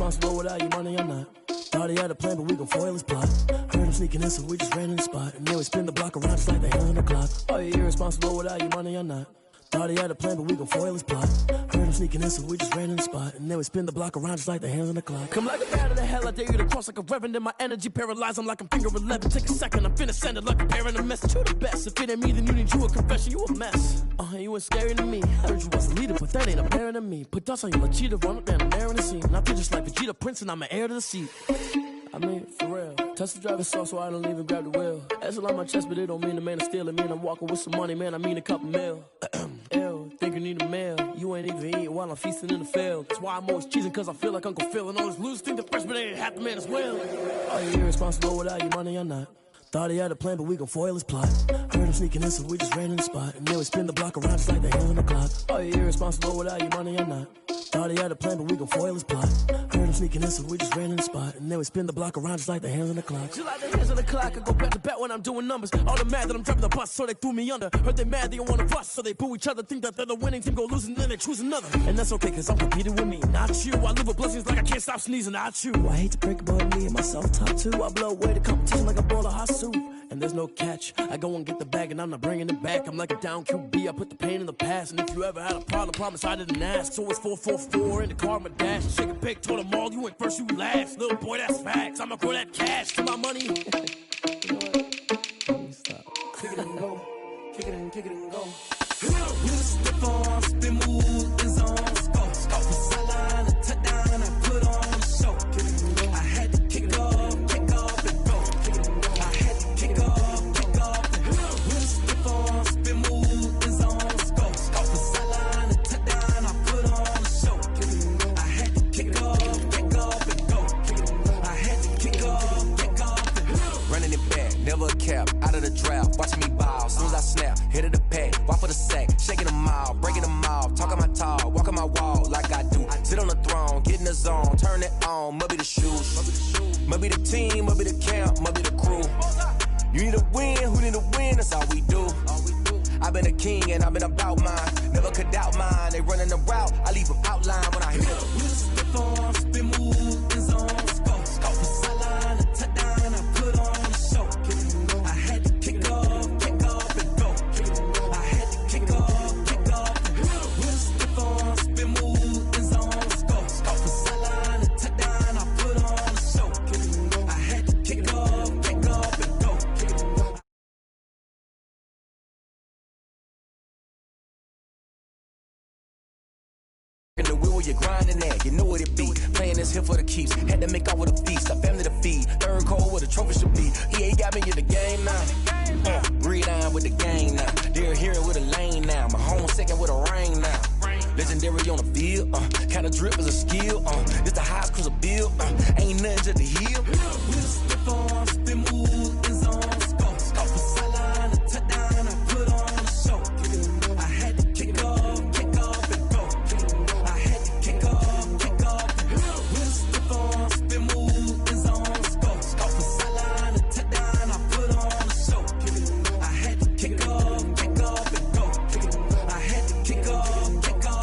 irresponsible without your money or not. Thought he had a plan, but we gon' foil his plot. Heard him sneaking in, so we just ran in the spot. And then we spin the block around just like the hands on the clock. Are you irresponsible without your money or not? Thought he had a plan, but we gon' foil his plot. Heard him sneaking in, so we just ran in the spot. And then we spin the block around just like the hands on the clock. Come like a bat of the hell, I dare you to cross like a reverend. In my energy paralyzed, I'm like I'm finger 11. Take a second, I'm finna send it like a parent a message. You the best, if it ain't me, then you need you a confession. You a mess, you ain't scary to me. Heard you was a leader, but that ain't apparent to me. Put dust on you like cheetah, run up and I'm there in the scene. And I feel just like Vegeta Prince and I'm an heir to the seat. I mean, for real. Touch the driver's sauce so I don't even grab the wheel. That's on my chest, but it don't mean the man is stealing. Mean I'm walking with some money, man, I mean a couple mil. Ew, think you need a meal. You ain't even eating while I'm feasting in the field. That's why I'm always cheesing, cause I feel like Uncle Phil. And all those losers think the freshman ain't half the man as well. Are you irresponsible without your money or not? Thought he had a plan, but we gon' foil his plot. Heard him sneaking in, so we just ran in the spot. And then we spin the block around just like the hands on the clock. Are you irresponsible without your money or not? Thought he had a plan, but we gon' foil his plot. Heard him sneaking in, so we just ran in the spot. And then we spin the block around just like the hands on the clock. Just like the hands on the clock, I go back to back when I'm doing numbers. All the mad that I'm driving the bus, so they threw me under. Heard they mad, they don't wanna bust, so they boo each other. Think that they're the winning team, go losing, then they choose another. And that's okay, cause I'm competing with me, not you. I live with blessings like I can't stop sneezing, not you. I hate to break it, but me and myself top two. I blow away the competition like a bowl of hot soup. And there's no catch, I go and get the bag and I'm not bringing it back. I'm like a down QB, I put the pain in the past. And if you ever had a problem, promise I didn't ask. So it's 4-4-4 in the car, my dash. Shake a big, told them all, you went first, you last. Little boy, that's facts, I'ma grow that cash to my money. You know what? Let me stop. Kick it and go, kick it and go. Spin on, spin move, is on, scope. For sideline, a touchdown, I put on the show. I had to kick off and go. I had to kick off and go. Spin on, spin move, is on, scope. For sideline, a touchdown, I put on the show. I had to kick off and go. I had to kick off and go. Running it back, never a cap, out of the draft, watching me ball. Soon as I snap, hit of the pack, walk for the sack, shaking them out, breaking them out, talking my talk, walking my wall like I do. Sit on the throne, get in the zone, turn it on, must be the shoes, must be the team, must be the camp, must be the crew. You need a win, who need a win, that's all we do. I've been a king and I've been about mine, never could doubt mine. They running the route, I leave them outline when I hit them. We spin on, spin move, is on, scope for sideline, a touchdown, I put on the show. I had to kick off and go. I had to kick off and go. We spin on, spin move, is on, scope for sideline, a touchdown, I put on the show. I had to kick off and go. In the wheel where you're grinding at, you know what it be. Playing this here for the keeps, had to make off with a feast, a family to feed. Third cold where the trophy should be. EA got me in the game now. Breathe on with the game now. They're here with a lane now. My home second with a rain now. Legendary on the field, kinda drip is a skill. It's the highest cruiser bill, ain't nothing just the heel. Spin on, spin move, is on, scope for sideline, a touchdown, I put on the show. I had to kick off and go. I had to kick off and go. Spin on, spin move, is on, scope for sideline, a touchdown, I put on the show. I had to kick off and go. I had to kick off and go.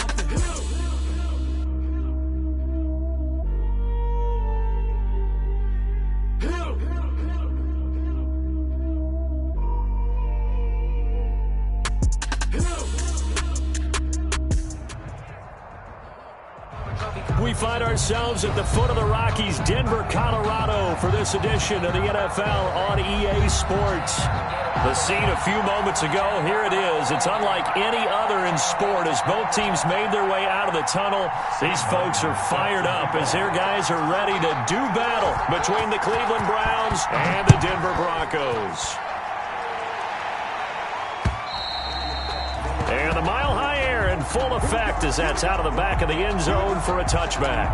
We find ourselves at the foot of the Rockies, Denver, Colorado, for this edition of the NFL on EA Sports. The scene a few moments ago, here it is. It's unlike any other in sport as both teams made their way out of the tunnel. These folks are fired up as their guys are ready to do battle between the Cleveland Browns and the Denver Broncos. And the mile-high air in full effect as that's out of the back of the end zone for a touchback.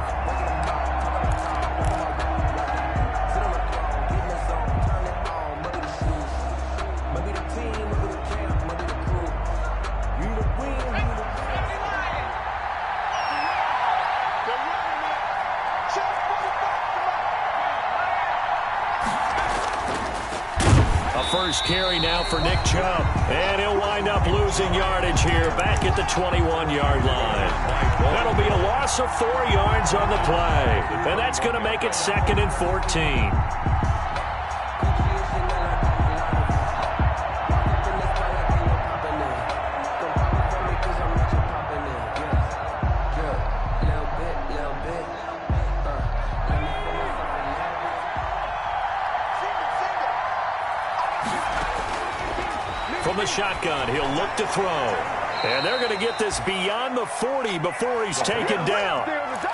first carry now for Nick Chubb. And he'll wind up losing yardage here back at the 21-yard line. That'll be a loss of 4 yards on the play. And that's going to make it 2nd and 14. From the shotgun, he'll look to throw. And they're going to get this beyond the 40 before he's taken down.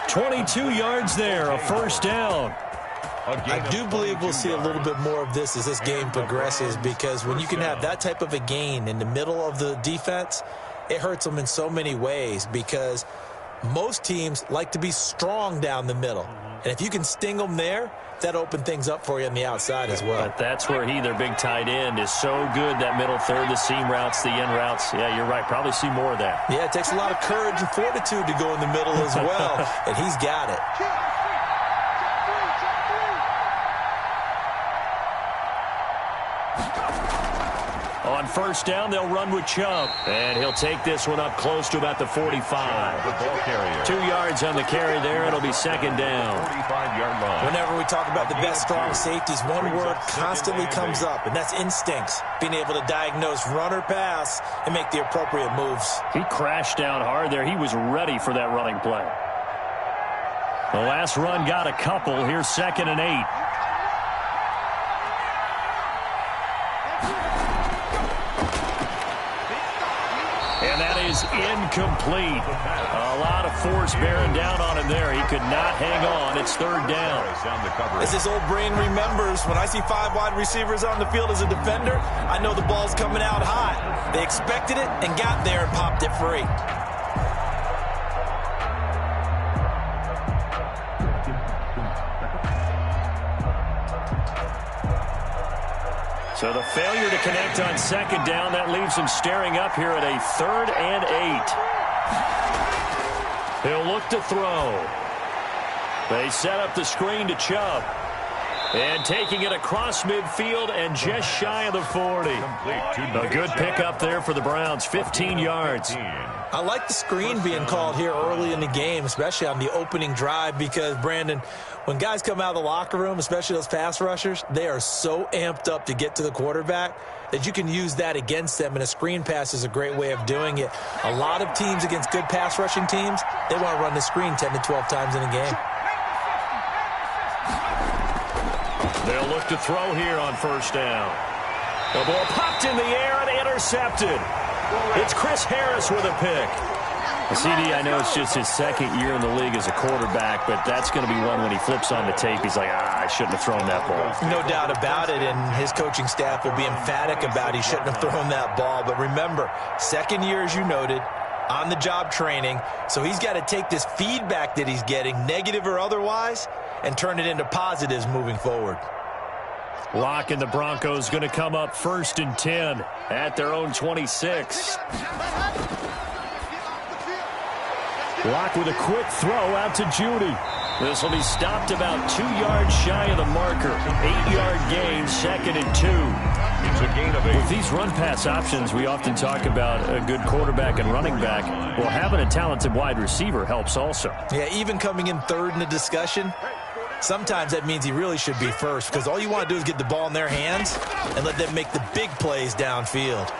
22 yards there, a first down. I do believe we'll see a little bit more of this as this game progresses, because when you can have that type of a gain in the middle of the defense, it hurts them in so many ways, because most teams like to be strong down the middle. And if you can sting them there, that opened things up for you on the outside as well. But that's where their big tight end, is so good, that middle third, the seam routes, the in routes. Yeah, you're right. Probably see more of that. Yeah, it takes a lot of courage and fortitude to go in the middle as well, and he's got it. On first down, they'll run with Chubb. And he'll take this one up close to about the 45. 2 yards on the carry there. It'll be 2nd down. 45-yard line. Whenever we talk about the best strong safeties, one word constantly comes up, and that's instincts. Being able to diagnose run or pass and make the appropriate moves. He crashed down hard there. He was ready for that running play. The last run got a couple. Here's 2nd and 8. And that is incomplete. A lot of force bearing down on him there. He could not hang on. It's 3rd down. As his old brain remembers, when I see 5 wide receivers on the field as a defender, I know the ball's coming out hot. They expected it and got there and popped it free. So the failure to connect on 2nd down, that leaves him staring up here at a 3rd and 8. He'll look to throw. They set up the screen to Chubb. And taking it across midfield and just shy of the 40. A good pickup there for the Browns, 15 yards. I like the screen being called here early in the game, especially on the opening drive, because, Brandon, when guys come out of the locker room, especially those pass rushers, they are so amped up to get to the quarterback that you can use that against them, and a screen pass is a great way of doing it. A lot of teams against good pass rushing teams, they want to run the screen 10 to 12 times in a game. They'll look to throw here on first down. The ball popped in the air and intercepted. It's Chris Harris with a pick. CD, I know it's just his 2nd year in the league as a quarterback, but that's going to be one when he flips on the tape, he's like, I shouldn't have thrown that ball. No doubt about it, and his coaching staff will be emphatic about he shouldn't have thrown that ball. But remember, 2nd year, as you noted, on-the-job training, so he's got to take this feedback that he's getting, negative or otherwise, and turn it into positives moving forward. Locke and the Broncos going to come up 1st and 10 at their own 26. Locke with a quick throw out to Judy. This will be stopped about 2 yards shy of the marker. 8-yard gain, 2nd and 2. It's a gain of 8. With these run-pass options, we often talk about a good quarterback and running back. Well, having a talented wide receiver helps also. Yeah, even coming in 3rd in the discussion, sometimes that means he really should be first, because all you want to do is get the ball in their hands and let them make the big plays downfield.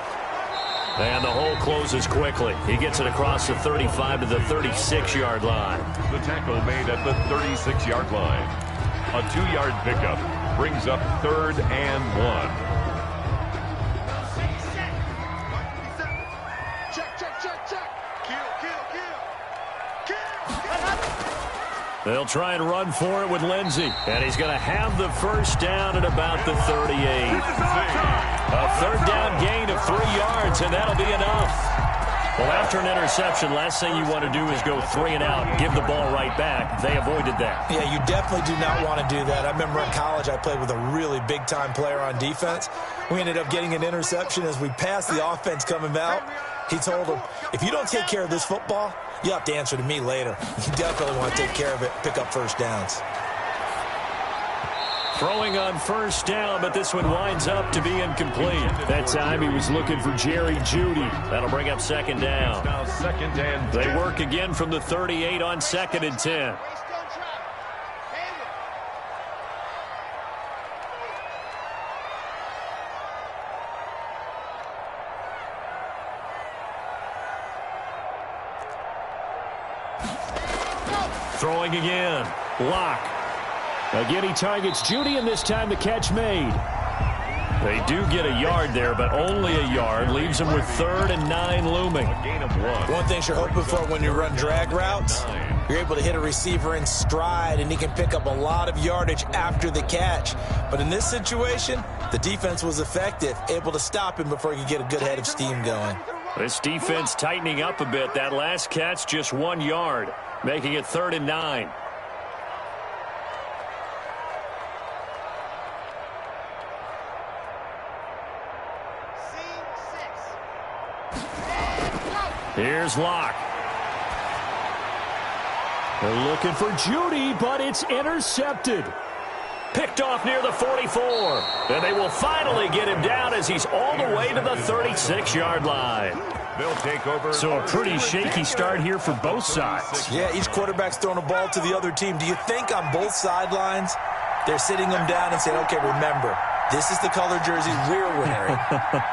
And the hole closes quickly. He gets it across the 35 to the 36-yard line. The tackle made at the 36-yard line. A 2-yard pickup brings up 3rd and 1. They'll try and run for it with Lindsey. And he's going to have the first down at about the 38. A 3rd down gain of 3 yards, and that'll be enough. Well, after an interception, last thing you want to do is go 3 and out, give the ball right back. They avoided that. Yeah, you definitely do not want to do that. I remember in college I played with a really big-time player on defense. We ended up getting an interception as we passed the offense coming out. He told him, if you don't take care of this football, you have to answer to me later. You definitely want to take care of it, pick up first downs. Throwing on first down, but this one winds up to be incomplete. That time he was looking for Jerry Jeudy. That'll bring up second down. Now second and 10. They work again from the 38 on 2nd and 10. Throwing again. Lock. Again, he targets Jeudy, and this time the catch made. They do get a yard there, but only a yard. Leaves them with 3rd and 9 looming. A gain of 1. One thing you're hoping for when you run drag routes, you're able to hit a receiver in stride, and he can pick up a lot of yardage after the catch. But in this situation, the defense was effective, able to stop him before he could get a good head of steam going. This defense tightening up a bit. That last catch, just 1 yard, making it 3rd and 9. Here's Locke. They're looking for Jeudy, but it's intercepted. Picked off near the 44. And they will finally get him down as he's all the way to the 36-yard line. They'll take over. So a pretty shaky start here for both sides. Yeah, each quarterback's throwing a ball to the other team. Do you think on both sidelines they're sitting them down and saying, okay, remember, this is the color jersey we're wearing.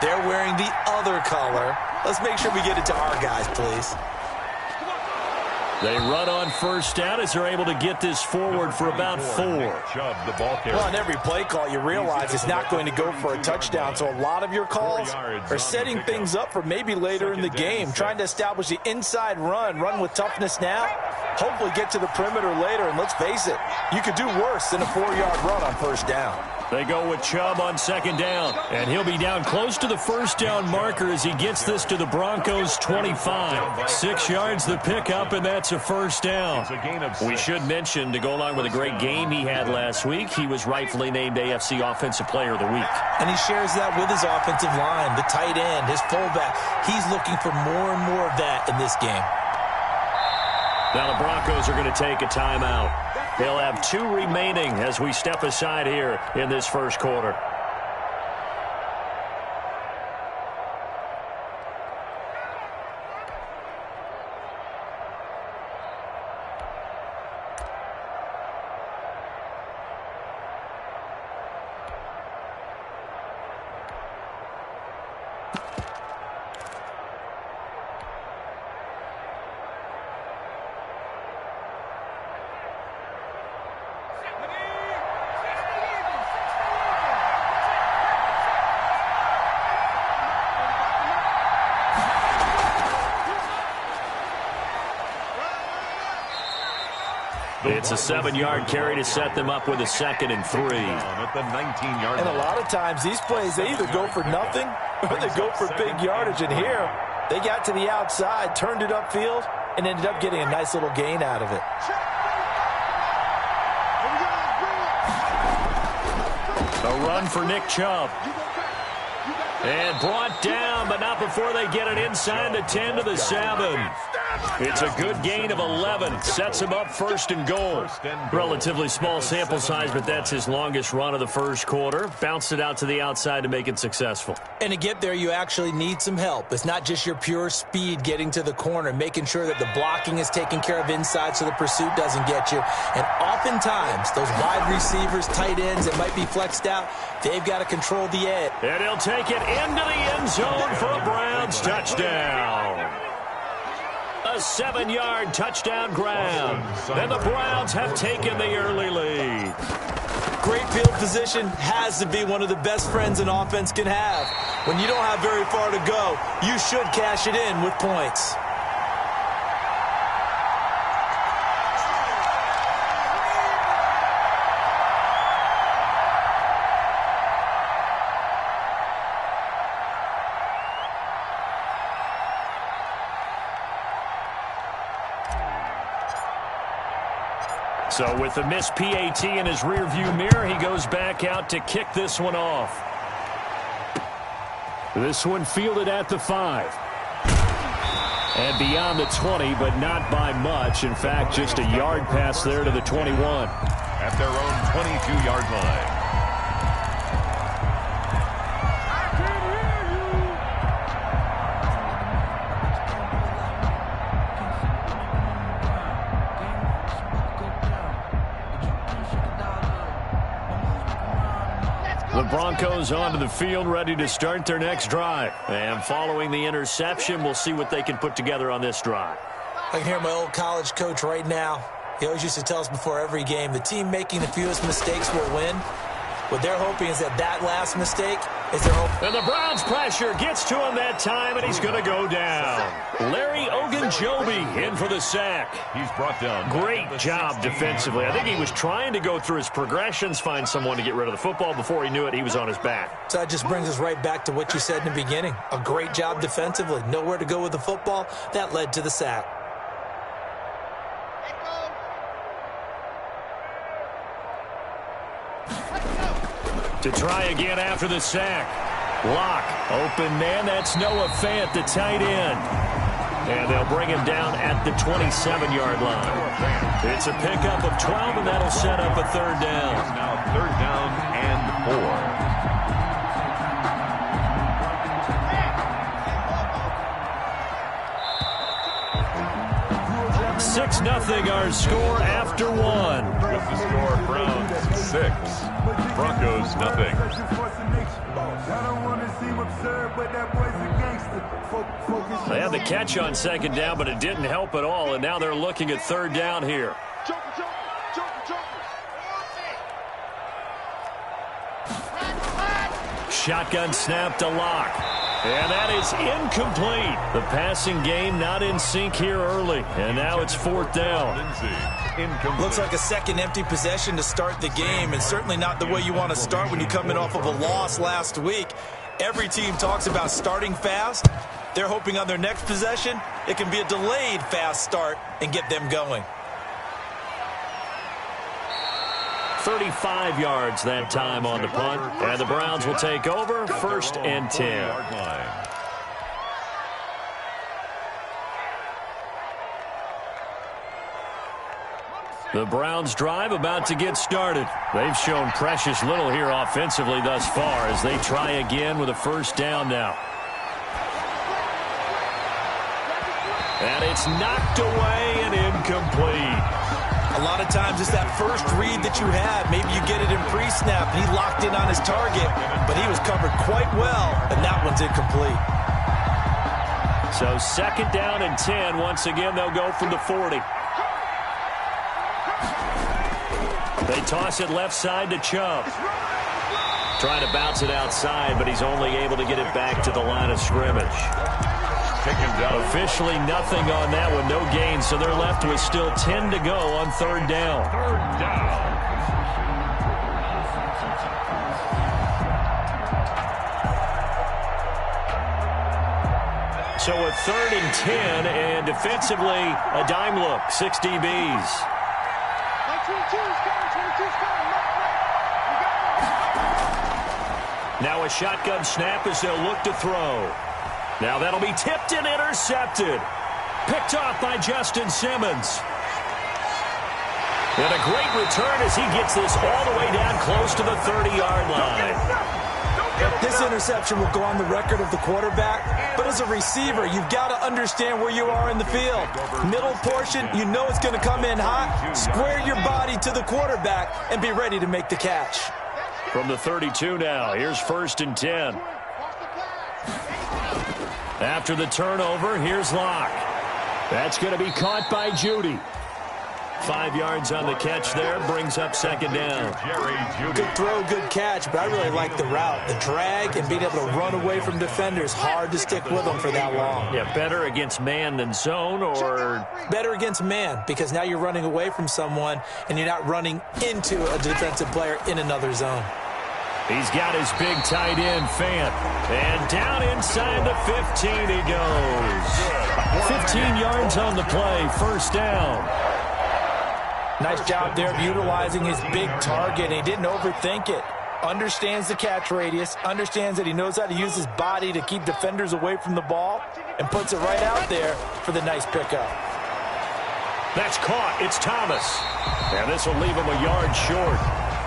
They're wearing the other color. Let's make sure we get it to our guys, please. They run on first down as they're able to get this forward for about 4. Well, on every play call, you realize it's not going to go for a touchdown, so a lot of your calls are setting things up for maybe later in the game, trying to establish the inside run with toughness now, hopefully get to the perimeter later, and let's face it, you could do worse than a 4-yard run on first down. They go with Chubb on second down, and he'll be down close to the first down marker as he gets this to the Broncos' 25. 6 yards the pickup, and that's a first down. We should mention, to go along with a great game he had last week, he was rightfully named AFC Offensive Player of the Week. And he shares that with his offensive line, the tight end, his fullback. He's looking for more and more of that in this game. Now the Broncos are going to take a timeout. They'll have 2 remaining as we step aside here in this first quarter. It's a 7-yard carry to set them up with a 2nd and 3. At the 19-yard line. And a lot of times these plays, they either go for nothing or they go for big yardage. And here, they got to the outside, turned it upfield, and ended up getting a nice little gain out of it. A run for Nick Chubb. And brought down, but not before they get it inside the 10 to the 7. It's a good gain of 11. Sets him up 1st and goal. Relatively small sample size, but that's his longest run of the first quarter. Bounced it out to the outside to make it successful. And to get there, you actually need some help. It's not just your pure speed getting to the corner, making sure that the blocking is taken care of inside so the pursuit doesn't get you. And oftentimes, those wide receivers, tight ends that might be flexed out, they've got to control the edge. And he'll take it into the end zone for a Browns touchdown. A 7-yard touchdown grab. And the Browns have taken the early lead. Great field position has to be one of the best friends an offense can have. When you don't have very far to go, you should cash it in with points. So with the missed PAT in his rearview mirror, he goes back out to kick this one off. This one fielded at the 5. And beyond the 20, but not by much. In fact, just a yard pass there to the 21. At their own 22-yard line. The Broncos onto the field, ready to start their next drive. And following the interception, we'll see what they can put together on this drive. I can hear my old college coach right now. He always used to tell us before every game, the team making the fewest mistakes will win. What they're hoping is that last mistake is their hope. And the Browns pressure gets to him that time, and he's going to go down. Larry Ogunjobi in for the sack. He's brought down. Great job defensively. I think he was trying to go through his progressions, find someone to get rid of the football. Before he knew it, he was on his back. So that just brings us right back to what you said in the beginning. A great job defensively. Nowhere to go with the football. That led to the sack. To try again after the sack. Lock, open man, that's Noah Fant, the tight end. And they'll bring him down at the 27-yard line. It's a pickup of 12, and that'll set up a third down. It's now third down and 4. 6-0 our score after one. With the score, Browns 6, Broncos nothing. They had the catch on second down, but it didn't help at all, and now they're looking at third down here. Shotgun snap to Lock. And that is incomplete. The passing game not in sync here early. And now it's fourth down. Looks like a second empty possession to start the game, and certainly not the way you want to start when you come in off of a loss last week. Every team talks about starting fast. They're hoping on their next possession, it can be a delayed fast start and get them going. 35 yards that time on the punt. And the Browns will take over, 1st and 10. The Browns drive about to get started. They've shown precious little here offensively thus far as they try again with a first down now. And it's knocked away and incomplete. A lot of times it's that first read that you had. Maybe you get it in pre-snap, and he locked in on his target, but he was covered quite well, and that one's incomplete. So 2nd down and 10. Once again, they'll go from the 40. They toss it left side to Chubb. Trying to bounce it outside, but he's only able to get it back to the line of scrimmage. Officially nothing on that one, no gain, so they're left with still 10 to go on third down. So a 3rd and 10, and defensively a dime look, 6 DBs. Now a shotgun snap as they'll look to throw. Now that'll be tipped and intercepted. Picked off by Justin Simmons. And a great return as he gets this all the way down close to the 30-yard line. This interception will go on the record of the quarterback, but as a receiver, you've got to understand where you are in the field. Middle portion, you know it's going to come in hot. Square your body to the quarterback and be ready to make the catch. From the 32 now, here's 1st and 10. After the turnover, here's Locke. That's going to be caught by Judy. 5 yards on the catch there, brings up 2nd down. Good throw, good catch, but I really like the route. The drag and being able to run away from defenders, hard to stick with them for that long. Yeah, better against man than zone, or? Better against man, because now you're running away from someone and you're not running into a defensive player in another zone. He's got his big tight end, Fant. And down inside the 15 he goes. 15 yards on the play, 1st down. Nice job there of utilizing his big target. He didn't overthink it. Understands the catch radius, understands that he knows how to use his body to keep defenders away from the ball, and puts it right out there for the nice pickup. That's caught. It's Thomas. And this will leave him a yard short.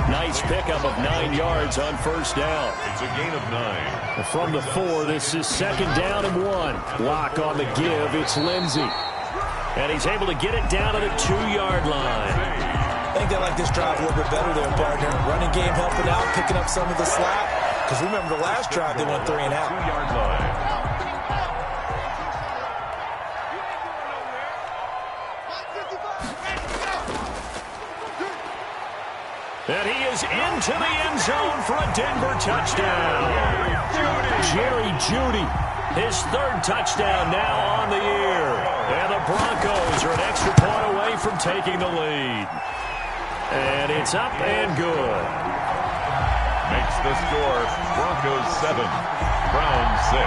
Nice pickup of 9 yards on 1st down. It's a gain of 9. From the 4, this is 2nd down and 1. Lock on the give. It's Lindsey. And he's able to get it down to the 2-yard line. I think they like this drive a little bit better there, partner. Running game helping out, picking up some of the slack. Because remember the last drive, they went 3 and out. 2-yard line. And he is into the end zone for a Denver touchdown. Jerry Jeudy, his 3rd touchdown now on the year. And the Broncos are an extra point away from taking the lead. And it's up and good. Makes the score Broncos 7, Browns 6.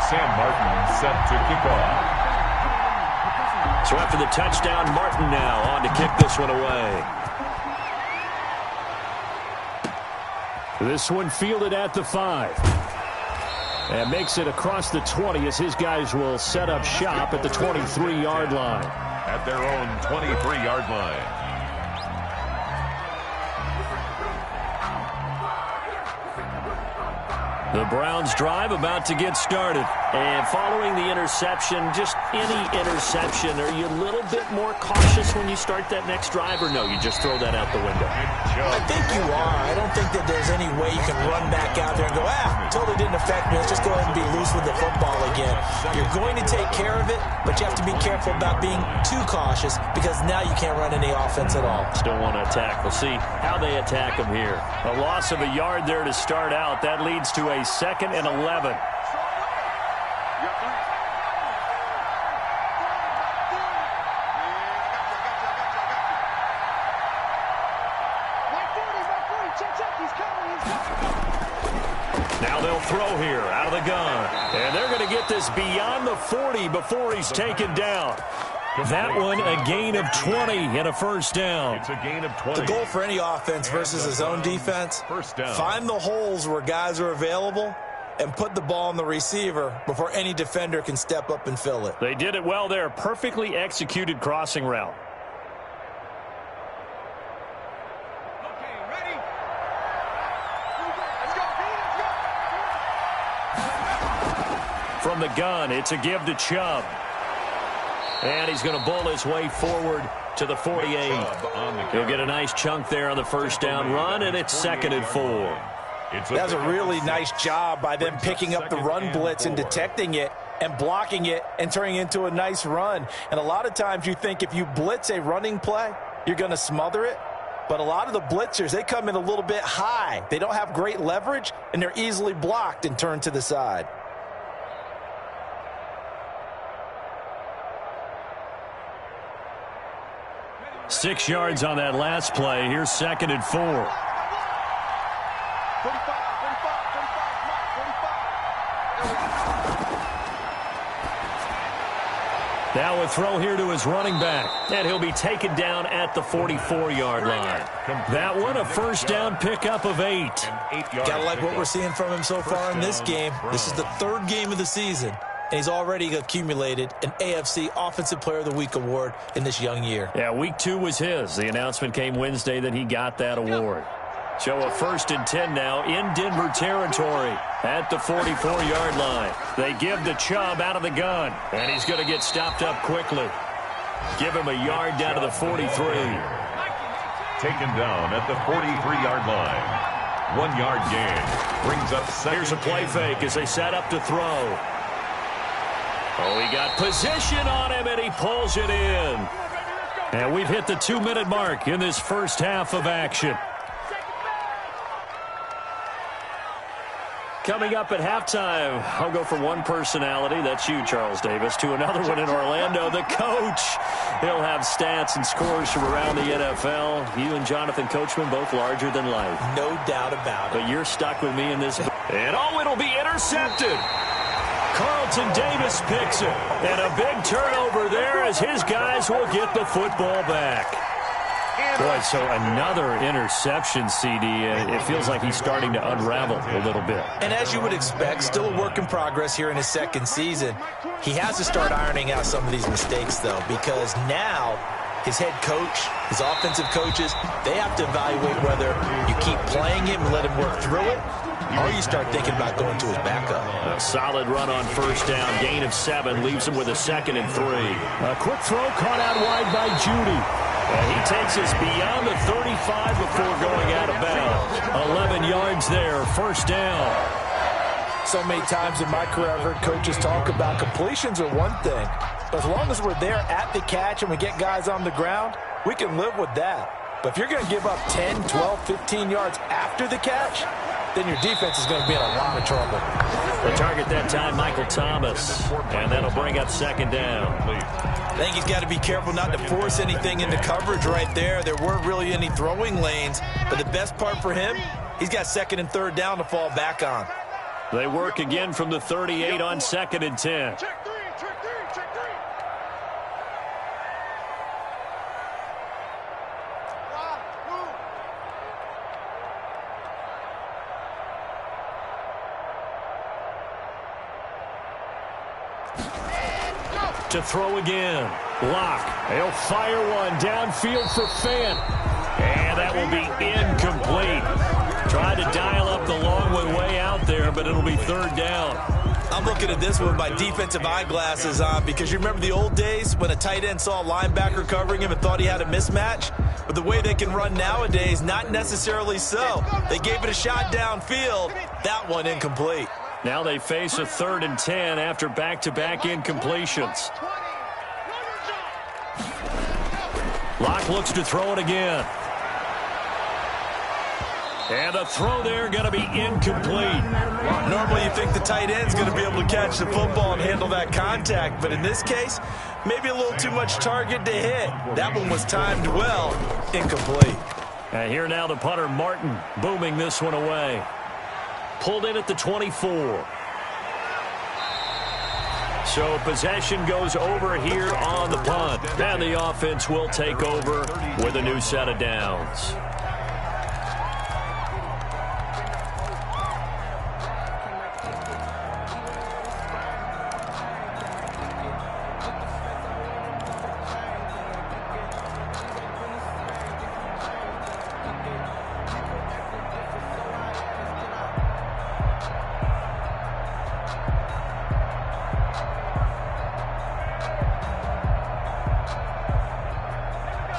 Sam Martin set to kick off. So after the touchdown, Martin now on to kick this one away. This one fielded at the 5. And makes it across the 20 as his guys will set up shop at the 23-yard line. At their own 23-yard line. The Browns drive about to get started. And following the interception, just any interception, are you a little bit more cautious when you start that next drive, or no, you just throw that out the window? I think you are. I don't think that there's any way you can run back out there and go, totally didn't affect me. Let's just go ahead and be loose with the football again. You're going to take care of it, but you have to be careful about being too cautious because now you can't run any offense at all. Still want to attack. We'll see how they attack him here. A loss of a yard there to start out. That leads to a 2nd and 11. Now they'll throw here out of the gun. And they're going to get this beyond the 40 before he's taken down. That one, a gain of 20 and a first down. It's a gain of 20. The goal for any offense versus his own defense, First down. find the holes where guys are available and put the ball on the receiver before any defender can step up and fill it. They did it well there. Perfectly executed crossing route. From the gun, it's a give to Chubb. And he's going to bull his way forward to the 48. He'll get a nice chunk there on the first down run, and it's 2nd and 4. That's a really nice job by them picking up the run blitz and detecting it and blocking it and turning it into a nice run. And a lot of times you think if you blitz a running play, you're going to smother it. But a lot of the blitzers, they come in a little bit high. They don't have great leverage, and they're easily blocked and turned to the side. Six yards on that last play. Here's 2nd and 4. Now a throw here to his running back. And he'll be taken down at the 44-yard line. That one, a first down pickup of 8. Gotta like what we're seeing from him so far in this game. This is the 3rd game of the season. And he's already accumulated an AFC Offensive Player of the Week award in this young year. Yeah, week 2 was his. The announcement came Wednesday that he got that award. So a 1st and 10 now in Denver territory at the 44-yard line. They give the Chubb out of the gun, and he's going to get stopped up quickly. Give him a yard down to the 43. Taken down at the 43-yard line. 1-yard gain. Brings up 2nd. Here's a play fake as they set up to throw. Oh, he got position on him, and he pulls it in. And we've hit the 2-minute mark in this first half of action. Coming up at halftime, I'll go from one personality, that's you, Charles Davis, to another one in Orlando, the coach. He'll have stats and scores from around the NFL. You and Jonathan Coachman, both larger than life. No doubt about it. But you're stuck with me in this. And oh, it'll be intercepted. Carlton Davis picks it. And a big turnover there as his guys will get the football back. Boy, so another interception, CD. It feels like he's starting to unravel a little bit. And as you would expect, still a work in progress here in his 2nd season. He has to start ironing out some of these mistakes, though, because now his head coach, his offensive coaches, they have to evaluate whether you keep playing him and let him work through it, or you start thinking about going to his backup. A solid run on first down. Gain of 7 leaves him with a 2nd and 3. A quick throw caught out wide by Judy. He takes us beyond the 35 before going out of bounds. 11 yards there, first down. So many times in my career I've heard coaches talk about completions are one thing, but as long as we're there at the catch and we get guys on the ground, we can live with that. But if you're going to give up 10, 12, 15 yards after the catch, then your defense is going to be in a lot of trouble. The target that time, Michael Thomas, and that'll bring up 2nd down. I think he's got to be careful not to force anything into coverage right there. There weren't really any throwing lanes, but the best part for him, he's got 2nd and 3rd down to fall back on. They work again from the 38 on 2nd and 10. To throw again. Locke. He'll fire one downfield for Fant. And that will be incomplete. Tried to dial up the long way out there, but it'll be 3rd down. I'm looking at this with my defensive eyeglasses on because you remember the old days when a tight end saw a linebacker covering him and thought he had a mismatch? But the way they can run nowadays, not necessarily so. They gave it a shot downfield. That one incomplete. Now they face a 3rd and 10 after back-to-back incompletions. Locke looks to throw it again. And the throw there going to be incomplete. Normally you think the tight end's going to be able to catch the football and handle that contact, but in this case, maybe a little too much target to hit. That one was timed well, incomplete. And here now the punter, Martin, booming this one away. Pulled in at the 24. So possession goes over here on the punt. And the offense will take over with a new set of downs.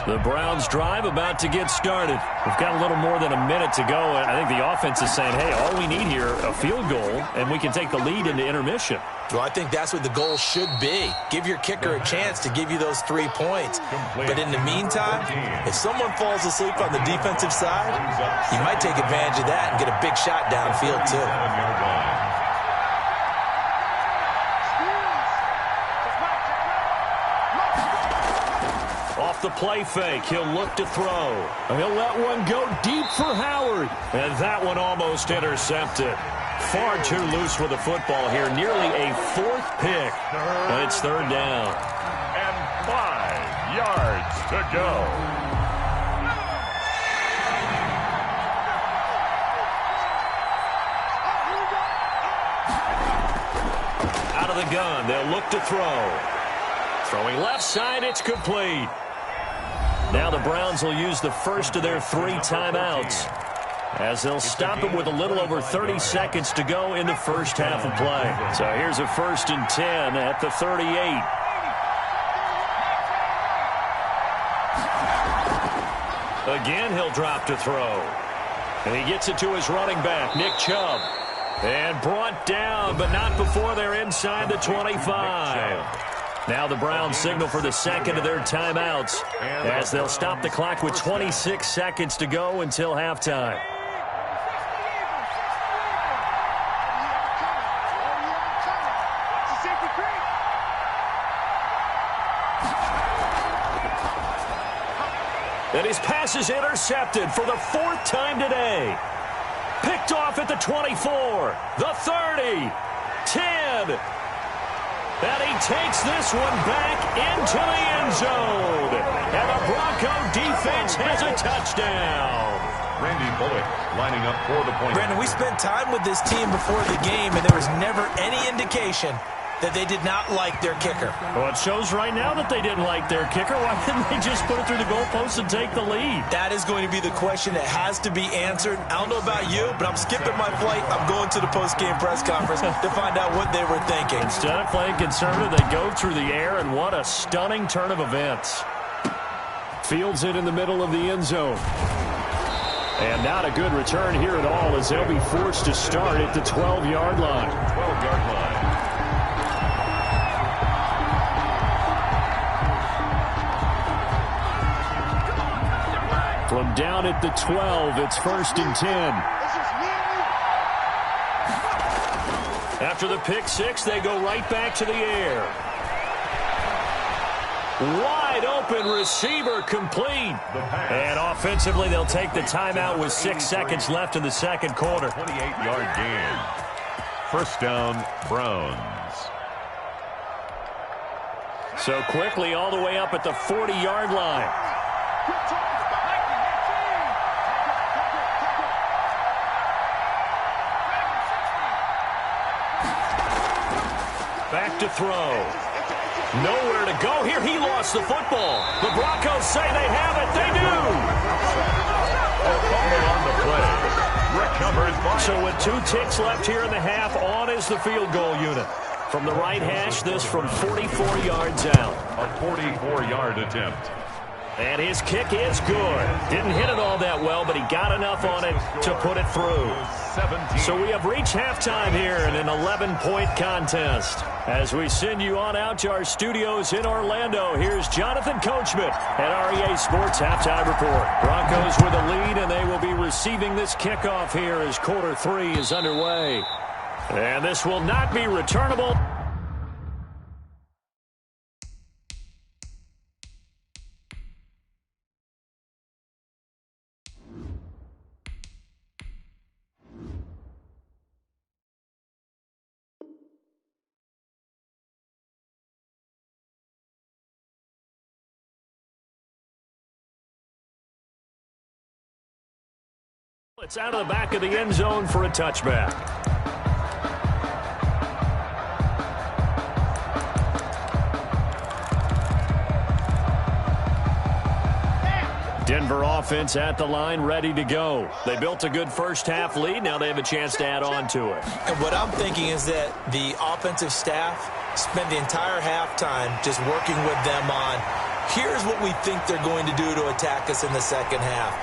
The Browns drive about to get started. We've got a little more than a minute to go. I think the offense is saying, hey, all we need here, a field goal, and we can take the lead into intermission. Well, I think that's what the goal should be. Give your kicker a chance to give you those 3 points. But in the meantime, if someone falls asleep on the defensive side, you might take advantage of that and get a big shot downfield too. Off the play fake, he'll look to throw. He'll let one go deep for Howard. And that one almost intercepted. Far too loose with the football here. Nearly a 4th pick. And it's 3rd down. And 5 yards to go. Out of the gun, they'll look to throw. Throwing left side, it's complete. Now the Browns will use the first of their 3 timeouts as they'll stop him with a little over 30 seconds to go in the first half of play. So here's a 1st and 10 at the 38. Again, he'll drop to throw. And he gets it to his running back, Nick Chubb. And brought down, but not before they're inside the 25. Now the Browns signal for the 2nd of their timeouts as they'll stop the clock with 26 seconds to go until halftime. And his pass is intercepted for the 4th time today. Picked off at the 24, the 30, 10. And he takes this one back into the end zone. And the Bronco defense has a touchdown. Randy Bullock lining up for the point. Brandon, we spent time with this team before the game, and there was never any indication that they did not like their kicker. Well, it shows right now that they didn't like their kicker. Why didn't they just put it through the goalpost and take the lead? That is going to be the question that has to be answered. I don't know about you, but I'm skipping my flight. I'm going to the post-game press conference to find out what they were thinking. Instead of playing conservative, they go through the air, and what a stunning turn of events. Fields it in the middle of the end zone. And not a good return here at all, as they'll be forced to start at the 12-yard line. 12-yard line. From down at the 12, it's 1st and 10. After the pick six, they go right back to the air. Wide open receiver complete. And offensively, they'll take the timeout with 6 seconds left in the second quarter. 28-yard gain. First down, Browns. So quickly all the way up at the 40-yard line. Back to throw. Nowhere to go here. He lost the football. The Broncos say they have it. They do. On the play. Recovered by... So with 2 ticks left here in the half, on is the field goal unit. From the right hash, this from 44 yards out. A 44-yard attempt. And his kick is good. Didn't hit it all that well, but he got enough on it to put it through. 17. So we have reached halftime here in an 11-point contest. As we send you on out to our studios in Orlando, here's Jonathan Coachman at REA Sports Halftime Report. Broncos with a lead, and they will be receiving this kickoff here as quarter 3 is underway. And this will not be returnable. It's out of the back of the end zone for a touchback. Denver offense at the line, ready to go. They built a good first half lead. Now they have a chance to add on to it. And what I'm thinking is that the offensive staff spent the entire halftime just working with them on, here's what we think they're going to do to attack us in the second half.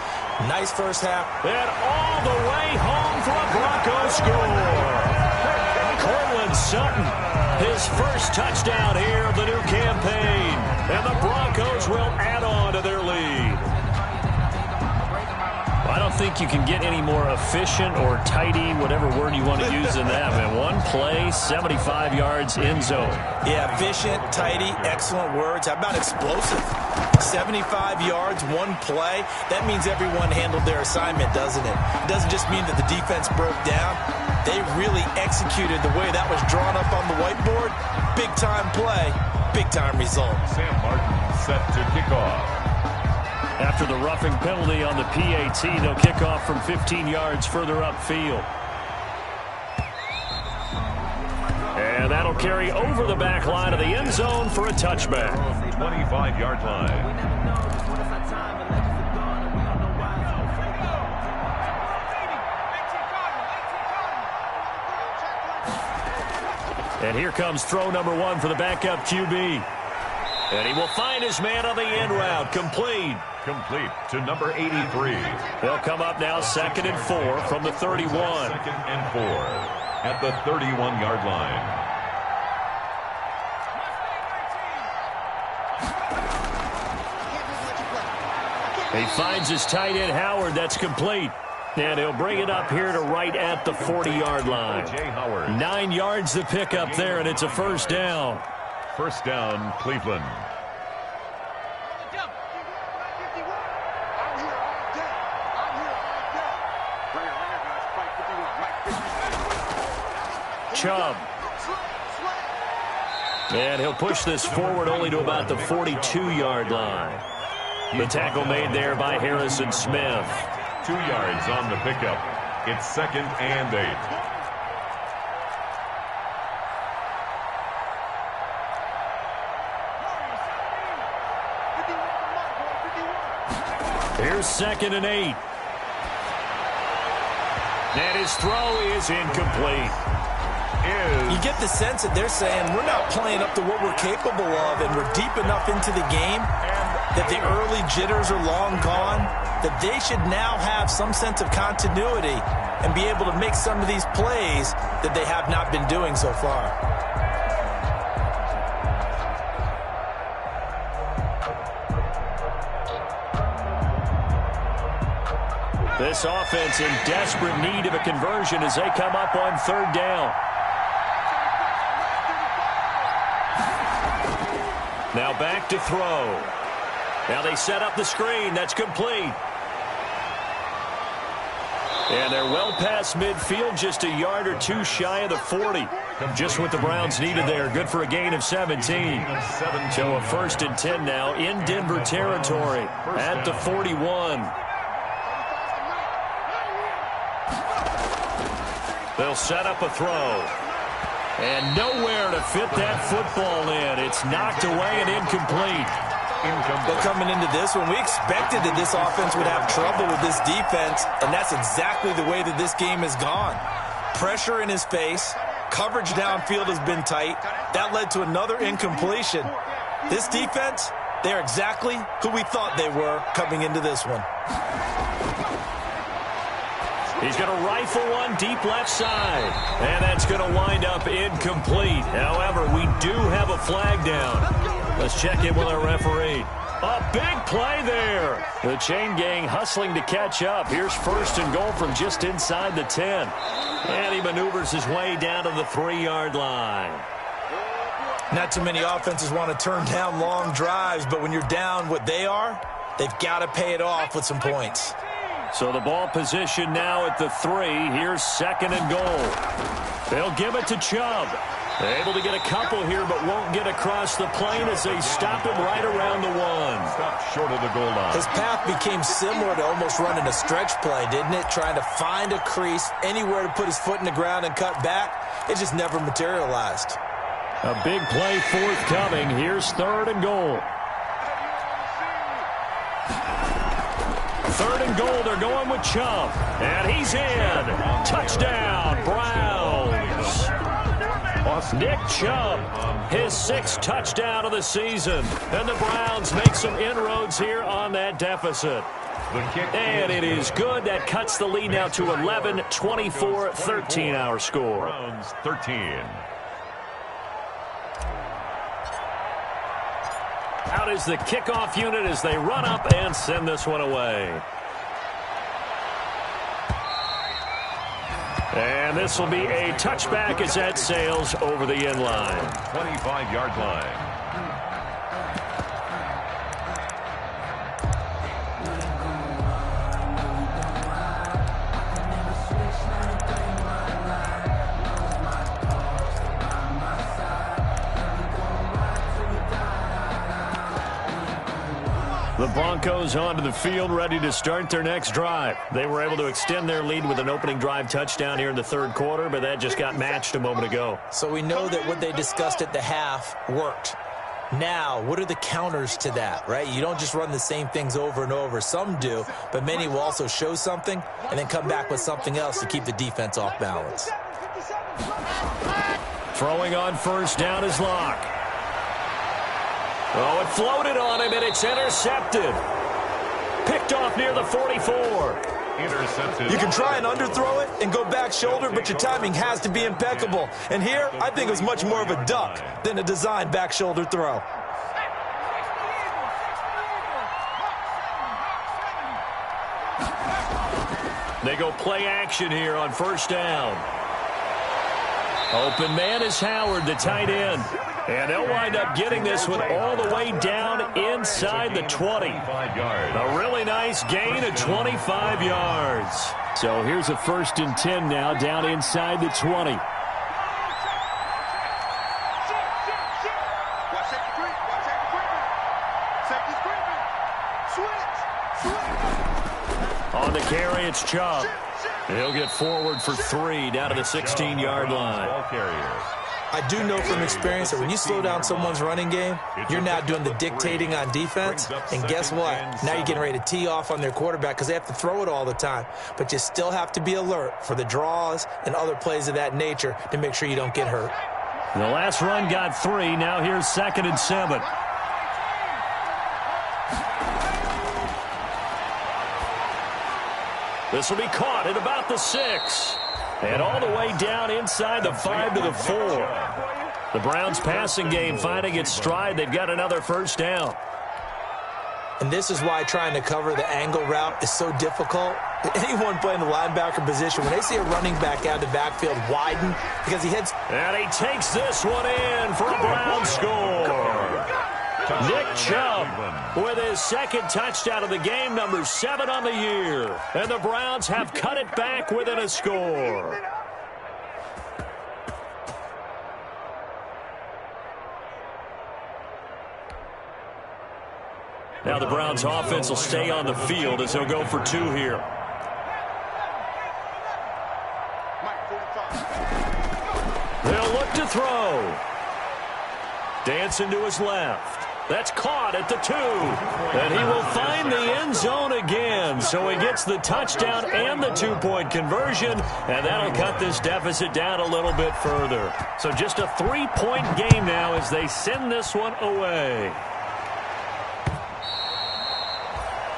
Nice first half. And all the way home for a Broncos score. Cortland Sutton, his first touchdown here of the new campaign. And the Broncos will add on to their lead. I don't think you can get any more efficient or tidy, whatever word you want to use in that, man. One play, 75 yards in zone. Yeah, efficient, tidy, excellent words. How about explosive? 75 yards, one play. That means everyone handled their assignment, doesn't it? It doesn't just mean that the defense broke down. They really executed the way that was drawn up on the whiteboard. Big-time play, big-time result. Sam Martin set to kick off. After the roughing penalty on the PAT, they'll kick off from 15 yards further upfield. And that'll carry over the back line of the end zone for a touchback. 25-yard line. And here comes throw number 1 for the backup QB. And he will find his man on the end route. Complete. Complete to number 83. They'll come up now 2nd and 4 from the 31. 2nd and 4 at the 31-yard line. He finds his tight end, Howard. That's complete. And he'll bring it up here to right at the 40-yard line. 9 yards to pick up there, and it's a first down. First down, Cleveland. Chubb. And he'll push this forward only to about the 42-yard line. The tackle made there by Harrison Smith. 2 yards on the pickup. It's 2nd and 8. Here's 2nd and 8. And his throw is incomplete. You get the sense that they're saying we're not playing up to what we're capable of, and we're deep enough into the game that the early jitters are long gone, that they should now have some sense of continuity and be able to make some of these plays that they have not been doing so far. This offense in desperate need of a conversion as they come up on 3rd down. Now back to throw. Now they set up the screen. That's complete. And they're well past midfield, just a yard or two shy of the 40. Just what the Browns needed there. Good for a gain of 17. So a 1st and 10 now in Denver territory at the 41. They'll set up a throw. And nowhere to fit that football in. It's knocked away and incomplete. But coming into this one, we expected that this offense would have trouble with this defense, and that's exactly the way that this game has gone. Pressure in his face. Coverage downfield has been tight. That led to another incompletion. This defense, they're exactly who we thought they were coming into this one. He's going to rifle one deep left side. And that's going to wind up incomplete. However, we do have a flag down. Let's check in with our referee. A big play there. The chain gang hustling to catch up. Here's 1st and goal from just inside the 10. And he maneuvers his way down to the 3-yard line. Not too many offenses want to turn down long drives, but when you're down what they are, they've got to pay it off with some points. So the ball position now at the 3. Here's 2nd and goal. They'll give it to Chubb. They're able to get a couple here, but won't get across the plane as they stop him right around the 1. Stop short of the goal line. His path became similar to almost running a stretch play, didn't it? Trying to find a crease, anywhere to put his foot in the ground and cut back. It just never materialized. A big play forthcoming. Here's 3rd and goal. 3rd and goal. They're going with Chubb. And he's in. Touchdown, Browns. Nick Chubb, his 6th touchdown of the season. And the Browns make some inroads here on that deficit. And it is good. That cuts the lead now to 11, 24, 13 our score. Browns 13. Out is the kickoff unit as they run up and send this one away. And this will be a touchback as that sails over the end line. 25-yard line. The Broncos onto the field, ready to start their next drive. They were able to extend their lead with an opening drive touchdown here in the 3rd quarter, but that just got matched a moment ago. So we know that what they discussed at the half worked. Now, what are the counters to that, right? You don't just run the same things over and over. Some do, but many will also show something and then come back with something else to keep the defense off balance. Throwing on 1st down is Locke. Oh, it floated on him, and it's intercepted. Picked off near the 44. Intercepted. You can try and underthrow it and go back shoulder, but your timing has to be impeccable. And here, I think it was much more of a duck than a designed back shoulder throw. They go play action here on 1st down. Open man is Howard, the tight end. And they'll wind up getting this one all the way down inside the 20. A really nice gain of 25 yards. So here's a 1st and 10 now down inside the 20. On the carry, it's Chubb. He'll get forward for 3 down to the 16-yard line. Ball carrier. I do know from experience that when you slow down someone's running game, you're now doing the dictating on defense. And guess what? Now you're getting ready to tee off on their quarterback because they have to throw it all the time. But you still have to be alert for the draws and other plays of that nature to make sure you don't get hurt. The last run got 3. Now here's 2nd and 7. This will be caught at about the 6. And all the way down inside the 5 to the 4. The Browns passing game finding its stride. They've got another first down. And this is why trying to cover the angle route is so difficult. Anyone playing the linebacker position, when they see a running back out of the backfield widen because he hits. And he takes this one in for a Brown score. Nick Chubb with his 2nd touchdown of the game, number 7 on the year. And the Browns have cut it back within a score. Now the Browns offense will stay on the field as they'll go for 2 here. They'll look to throw. Dancing to his left. That's caught at the 2. And he will find the end zone again. So he gets the touchdown and the 2-point conversion. And that'll cut this deficit down a little bit further. So just a 3-point game now as they send this one away.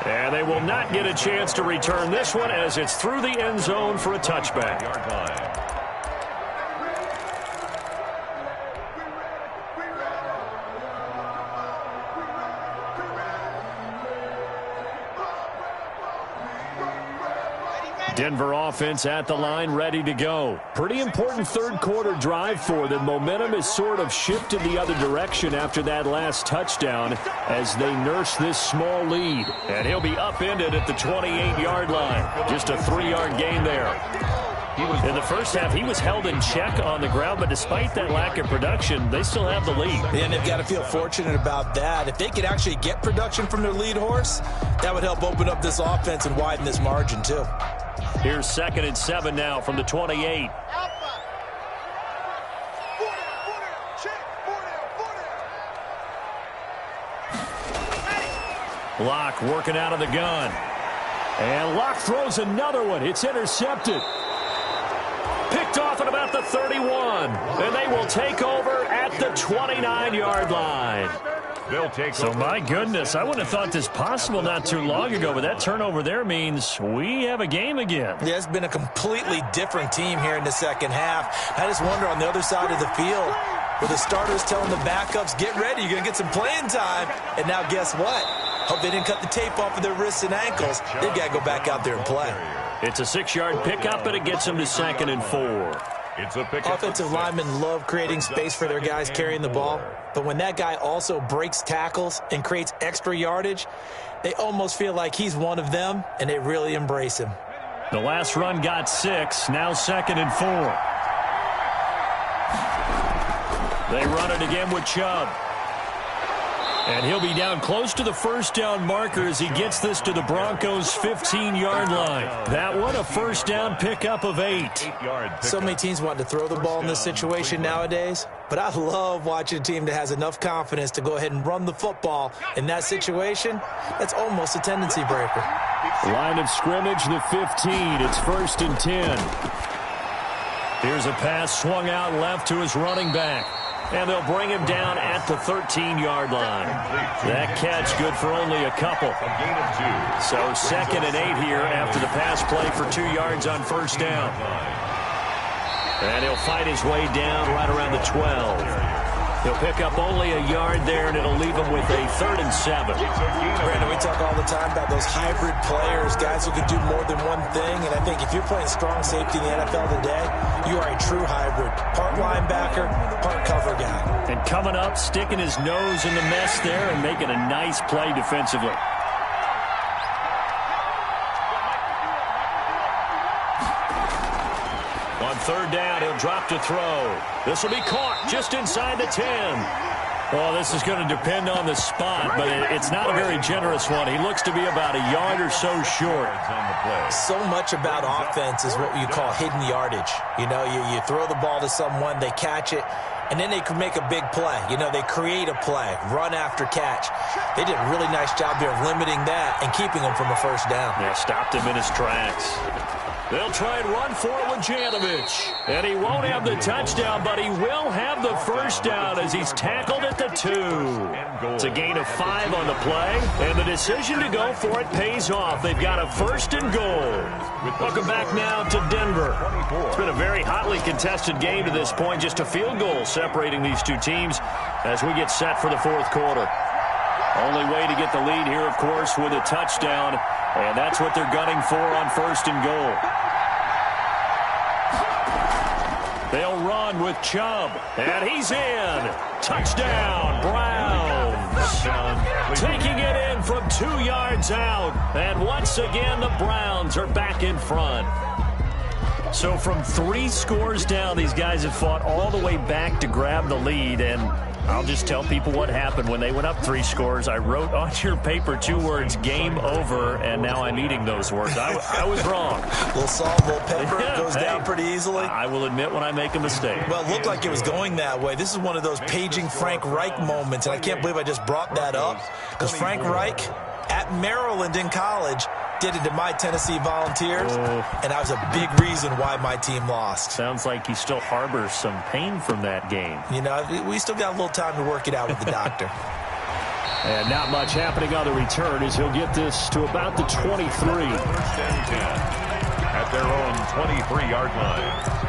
And they will not get a chance to return this one as it's through the end zone for a touchback. Denver offense at the line, ready to go. Pretty important third-quarter drive for them. Momentum has sort of shifted the other direction after that last touchdown as they nurse this small lead. And he'll be upended at the 28-yard line. Just a 3-yard gain there. In the first half, he was held in check on the ground, but despite that lack of production, they still have the lead. And they've got to feel fortunate about that. If they could actually get production from their lead horse, that would help open up this offense and widen this margin, too. Here's 2nd and 7 now from the 28. Locke working out of the gun. And Locke throws another one. It's intercepted. Picked off at about the 31. And they will take over at the 29-yard line. So, my goodness, I wouldn't have thought this possible not too long ago, but that turnover there means we have a game again. Yeah, it's been a completely different team here in the second half. I just wonder on the other side of the field, where the starters telling the backups, get ready, you're going to get some playing time. And now guess what? Hope they didn't cut the tape off of their wrists and ankles. They've got to go back out there and play. It's a 6-yard pickup, and it gets them to 2nd and 4. Offensive linemen love creating space for their guys carrying the ball, but when that guy also breaks tackles and creates extra yardage, they almost feel like he's one of them, and they really embrace him. The last run got 6, now 2nd and 4. They run it again with Chubb. And he'll be down close to the first down marker as he gets this to the Broncos' 15-yard line. That one a first down pickup of 8. So many teams want to throw the ball in this situation nowadays, but I love watching a team that has enough confidence to go ahead and run the football. In that situation, that's almost a tendency breaker. Line of scrimmage, the 15. It's 1st and 10. Here's a pass swung out left to his running back. And they'll bring him down at the 13-yard line. That catch good for only a couple. So 2nd and 8 here after the pass play for 2 yards on first down. And he'll fight his way down right around the 12. He'll pick up only a yard there, and it'll leave him with a 3rd and 7. Brandon, we talk all the time about those hybrid players, guys who can do more than one thing. And I think if you're playing strong safety in the NFL today, you are a true hybrid. Part linebacker, part cover guy. And coming up, sticking his nose in the mess there and making a nice play defensively. On 3rd down, he'll drop to throw. This will be caught just inside the 10. Well, this is going to depend on the spot, but it's not a very generous one. He looks to be about a yard or so short. So much about offense is what you call hidden yardage. You know, you throw the ball to someone, they catch it, and then they could make a big play. You know, they create a play, run after catch. They did a really nice job here of limiting that and keeping him from a first down. Yeah, stopped him in his tracks. They'll try and run for it with Janovich. And he won't have the touchdown, but he will have the first down as he's tackled at the 2. It's a gain of 5 on the play, and the decision to go for it pays off. They've got a 1st and goal. Welcome back now to Denver. It's been a very hotly contested game to this point. Just a field goal separating these two teams as we get set for the 4th quarter. Only way to get the lead here, of course, with a touchdown, and that's what they're gunning for on 1st and goal. They'll run with Chubb, and he's in. Touchdown, Browns. Taking it in from 2 yards out, and once again the Browns are back in front. So from 3 scores down, these guys have fought all the way back to grab the lead, and I'll just tell people what happened when they went up 3 scores. I wrote on your paper 2 words, game over, and now I'm eating those words. I was wrong. Little salt, little pepper, goes down pretty easily. I will admit when I make a mistake. Well, it looked like it was going that way. This is one of those paging Frank Reich moments, and I can't believe I just brought that up, because Frank Reich at Maryland in college did it to my Tennessee Volunteers, and that was a big reason why my team lost. Sounds like he still harbors some pain from that game. You know, we still got a little time to work it out with the doctor. And not much happening on the return as he'll get this to about the 23. 1st and 10 at their own 23-yard line.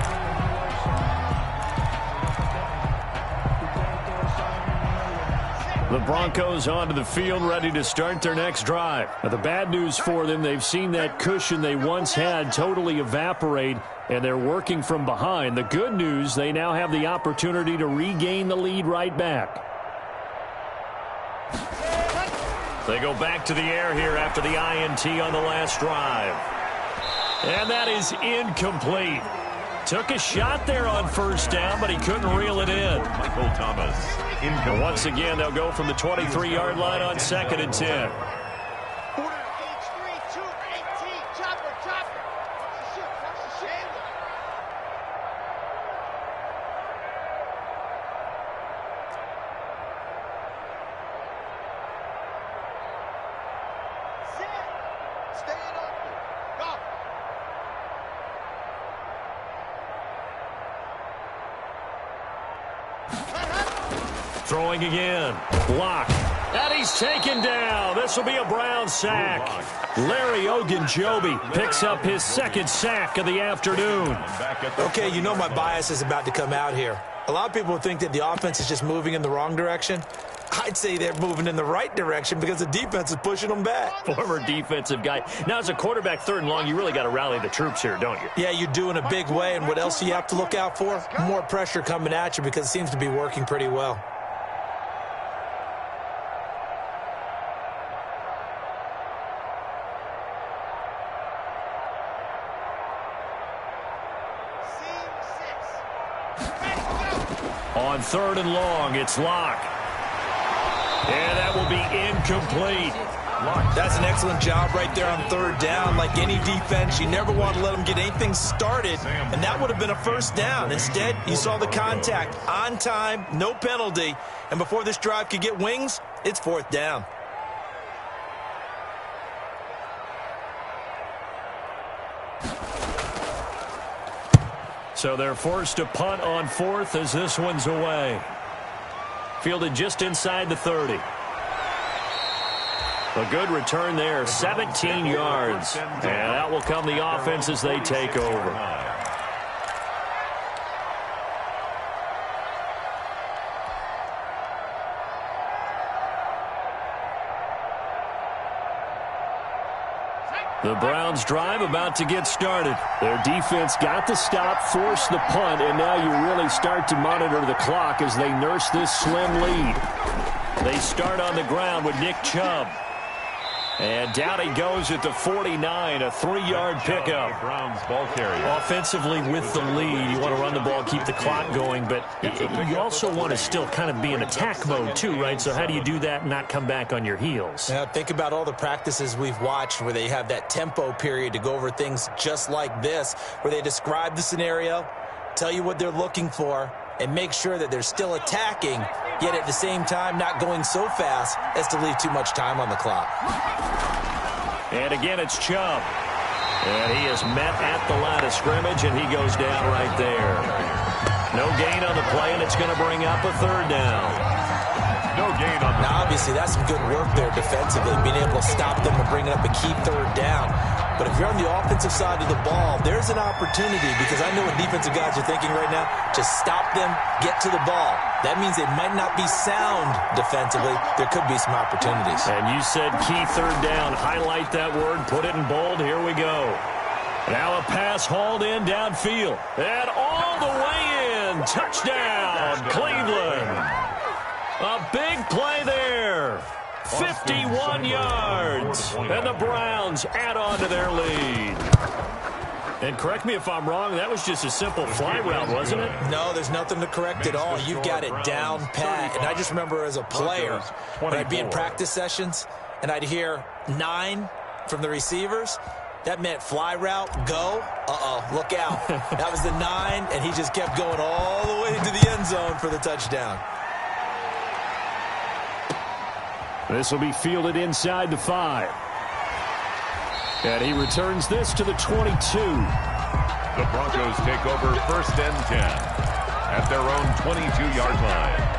The Broncos onto the field, ready to start their next drive. Now, the bad news for them, they've seen that cushion they once had totally evaporate, and they're working from behind. The good news, they now have the opportunity to regain the lead right back. They go back to the air here after the INT on the last drive. And that is incomplete. Took a shot there on 1st down, but he couldn't reel it in. Michael Thomas. And once again, they'll go from the 23-yard line on 2nd and 10. Throwing again. Block. And he's taken down. This will be a Brown sack. Larry Ogunjobi picks up his 2nd sack of the afternoon. Okay, you know my bias is about to come out here. A lot of people think that the offense is just moving in the wrong direction. I'd say they're moving in the right direction because the defense is pushing them back. Former defensive guy. Now, as a quarterback 3rd and long, you really got to rally the troops here, don't you? Yeah, you do in a big way. And what else do you have to look out for? More pressure coming at you because it seems to be working pretty well. On 3rd and long, it's Locke. And that will be incomplete. That's an excellent job right there on 3rd down. Like any defense, you never want to let them get anything started, and that would have been a 1st down. Instead, you saw the contact on time, no penalty, and before this drive could get wings, it's 4th down. So they're forced to punt on 4th as this one's away. Fielded just inside the 30. A good return there, 17 yards. And out will come the offense as they take over. The Browns drive about to get started. Their defense got the stop, forced the punt, and now you really start to monitor the clock as they nurse this slim lead. They start on the ground with Nick Chubb. And down he goes at the 49, a 3-yard pickup. Browns ball carrier. Offensively with the lead, you want to run the ball, keep the clock going, but you also want to still kind of be in attack mode too, right? So how do you do that and not come back on your heels? Now, think about all the practices we've watched where they have that tempo period to go over things just like this, where they describe the scenario, tell you what they're looking for, and make sure that they're still attacking, yet at the same time not going so fast as to leave too much time on the clock. And again, it's Chubb. And he is met at the line of scrimmage, and he goes down right there. No gain on the play, and it's going to bring up a third down. No gain on the Now, obviously, that's some good work there defensively, being able to stop them and bringing up a key third down. But if you're on the offensive side of the ball, there's an opportunity, because I know what defensive guys are thinking right now. Just stop them, get to the ball. That means they might not be sound defensively. There could be some opportunities. And you said key third down. Highlight that word, put it in bold. Here we go. Now a pass hauled in downfield. And all the way in. Touchdown, Cleveland. A big play there. 51 yards. And the Browns add on to their lead. And correct me if I'm wrong, that was just a simple fly route, wasn't it? No, there's nothing to correct at all. You've got it down pat. And I just remember as a player, when I'd be in practice sessions and I'd hear 9 from the receivers, that meant fly route, go. Look out. That was the 9, and he just kept going all the way to the end zone for the touchdown. This will be fielded inside the 5. And he returns this to the 22. The Broncos take over 1st and 10 at their own 22-yard line.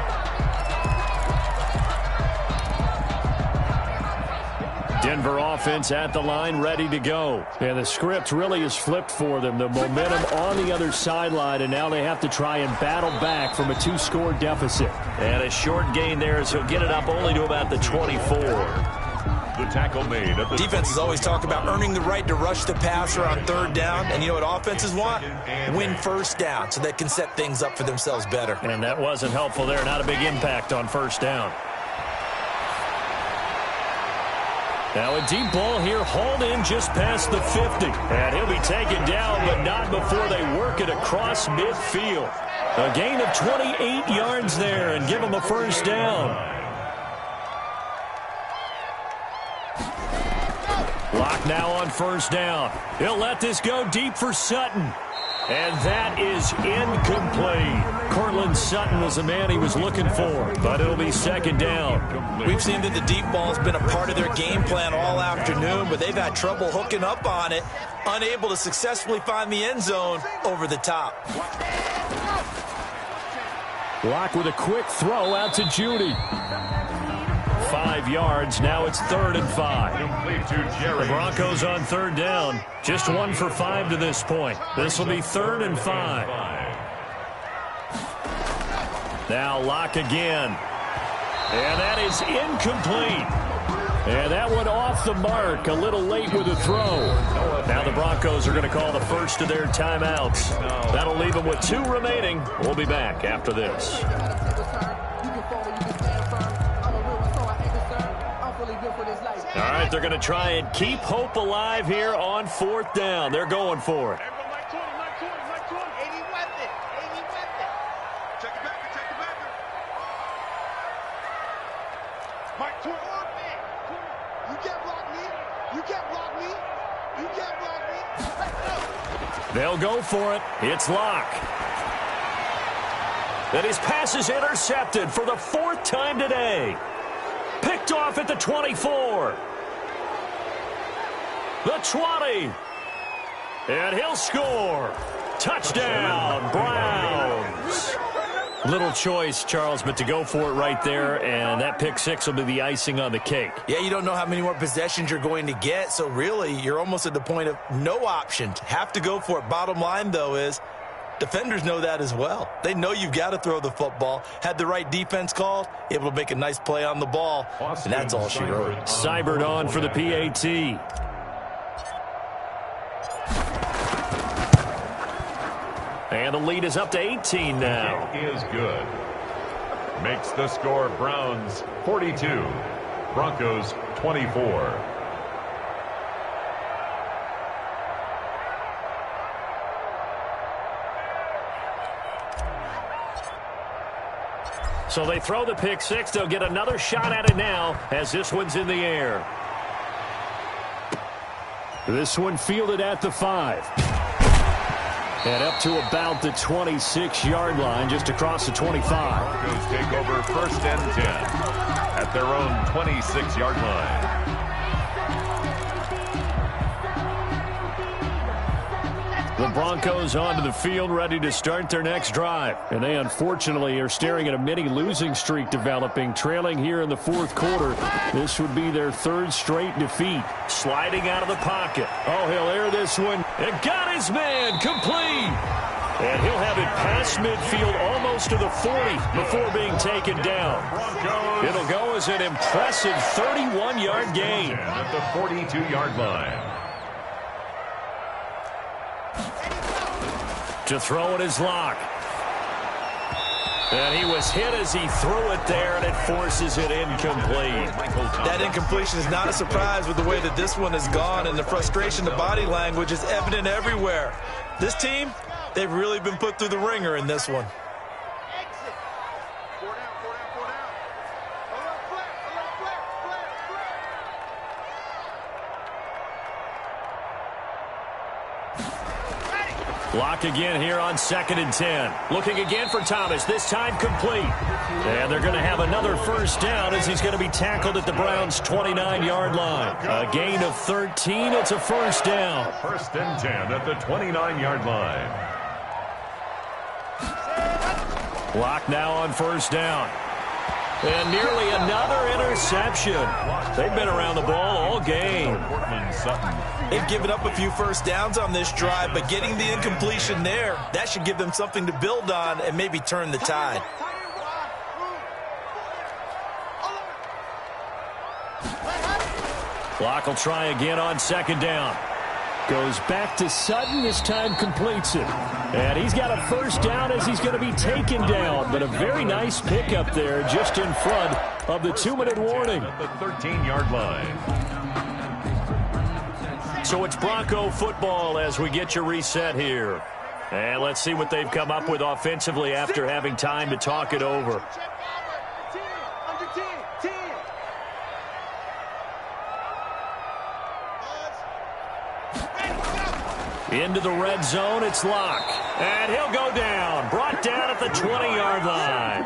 Denver offense at the line, ready to go. And the script really is flipped for them. The momentum on the other sideline, and now they have to try and battle back from a 2-score deficit. And a short gain there as he'll get it up only to about the 24. The tackle made at the defenses always talk about earning the right to rush the passer on 3rd down. And you know what offenses want? Win 1st down so they can set things up for themselves better. And that wasn't helpful there. Not a big impact on 1st down. Now a deep ball here, hauled in just past the 50. And he'll be taken down, but not before they work it across midfield. A gain of 28 yards there and give him a 1st down. Lock now on 1st down. He'll let this go deep for Sutton. And that is incomplete. Cortland Sutton was the man he was looking for, but it'll be 2nd down. We've seen that the deep ball has been a part of their game plan all afternoon, but they've had trouble hooking up on it, unable to successfully find the end zone over the top. Lock with a quick throw out to Judy. 5 yards. Now it's 3rd and 5. The Broncos on 3rd down. Just 1 for 5 to this point. This will be 3rd and 5. Now Lock again. And that is incomplete. And that one off the mark. A little late with the throw. Now the Broncos are going to call the first of their timeouts. That'll leave them with 2 remaining. We'll be back after this. All right, they're going to try and keep hope alive here on 4th down. They're going for it. They'll go for it. It's Lock. And his pass is intercepted for the 4th time today. Picked off at the 24. The 20. And he'll score. Touchdown, Browns. Little choice, Charles, but to go for it right there, and that pick 6 will be the icing on the cake. Yeah, you don't know how many more possessions you're going to get, so really you're almost at the point of no options. Have to go for it. Bottom line, though, is defenders know that as well. They know you've got to throw the football. Had the right defense called, able to make a nice play on the ball, and that's all she wrote. Seibert on for the PAT. And the lead is up to 18 now. It is good. Makes the score Browns 42, Broncos 24. So they throw the pick 6. They'll get another shot at it now as this one's in the air. This one fielded at the 5. And up to about the 26-yard line, just across the 25. Broncos take over 1st and 10 at their own 26-yard line. The Broncos onto the field, ready to start their next drive. And they unfortunately are staring at a mini losing streak developing, trailing here in the 4th quarter. This would be their 3rd straight defeat. Sliding out of the pocket. Oh, he'll air this one. And got his man complete. And he'll have it past midfield almost to the 40 before being taken down. It'll go as an impressive 31-yard gain. At the 42-yard line. To throw it is Locke. And he was hit as he threw it there, and it forces it incomplete. That incompletion is not a surprise with the way that this one has gone, and the frustration, the body language is evident everywhere. This team, they've really been put through the ringer in this one. Block again here on 2nd and 10. Looking again for Thomas, this time complete. And they're going to have another first down as he's going to be tackled at the Browns' 29-yard line. A gain of 13, it's a first down. 1st and 10 at the 29-yard line. Block now on first down. And nearly another interception. They've been around the ball all game. They've given up a few first downs on this drive, but getting the incompletion there, that should give them something to build on and maybe turn the tide. Block will try again on 2nd down. Goes back to Sutton, this time completes it. And he's got a first down as he's going to be taken down. But a very nice pickup there just in front of the 2-minute warning. At the 13-yard line. So it's Bronco football as we get you reset here. And let's see what they've come up with offensively after having time to talk it over. Into the red zone, it's Locke. And he'll go down. Brought down at the 20-yard line.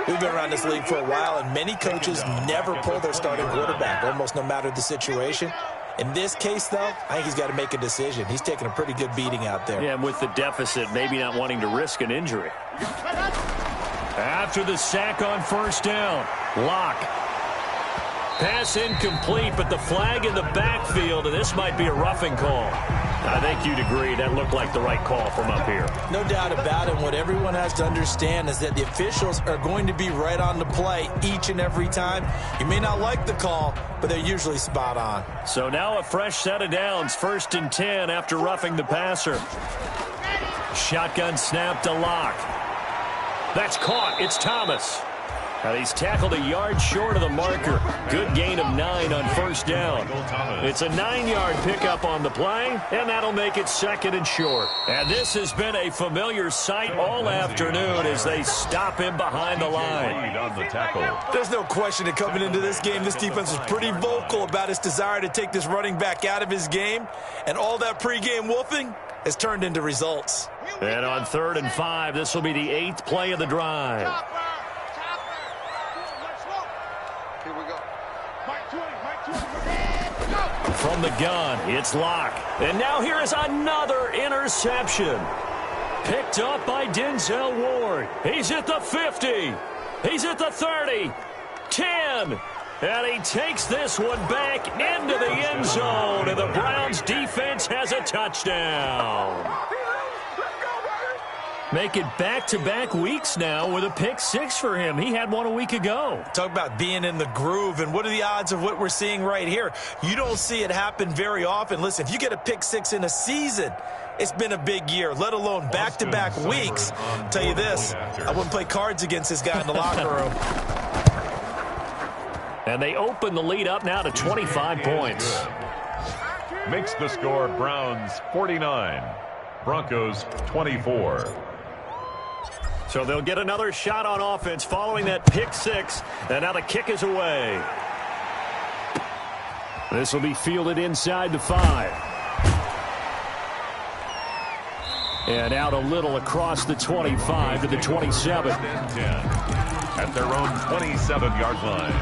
We've been around this league for a while, and many coaches never pull their starting quarterback, almost no matter the situation. In this case, though, I think he's got to make a decision. He's taking a pretty good beating out there. Yeah, and with the deficit, maybe not wanting to risk an injury. After the sack on first down, Locke. Pass incomplete, but the flag in the backfield, and this might be a roughing call. I think you'd agree that looked like the right call from up here. No doubt about it. What everyone has to understand is that the officials are going to be right on the play each and every time. You may not like the call, but they're usually spot on. So now a fresh set of downs, 1st and 10 after roughing the passer. Shotgun snap to Locke. That's caught. It's Thomas. And he's tackled a yard short of the marker. Good gain of 9 on first down. It's a 9-yard pickup on the play, and that'll make it 2nd and short. And this has been a familiar sight all afternoon as they stop him behind the line. There's no question that coming into this game, this defense was pretty vocal about its desire to take this running back out of his game, and all that pregame wolfing has turned into results. And on 3rd and 5, this will be the 8th play of the drive. From the gun, it's Locke. And now here is another interception. Picked up by Denzel Ward. He's at the 50. He's at the 30. 10. And he takes this one back into the end zone. And the Browns defense has a touchdown. Make it back-to-back weeks now with a pick 6 for him. He had one a week ago. Talk about being in the groove, and what are the odds of what we're seeing right here? You don't see it happen very often. Listen, if you get a pick 6 in a season, it's been a big year, let alone back-to-back weeks. I'll tell you this, I wouldn't play cards against this guy in the locker room. And they open the lead up now to 25 points. Makes the score Browns 49, Broncos 24. So they'll get another shot on offense following that pick 6. And now the kick is away. This will be fielded inside the 5. And out a little across the 25 to the 27. At their own 27-yard line.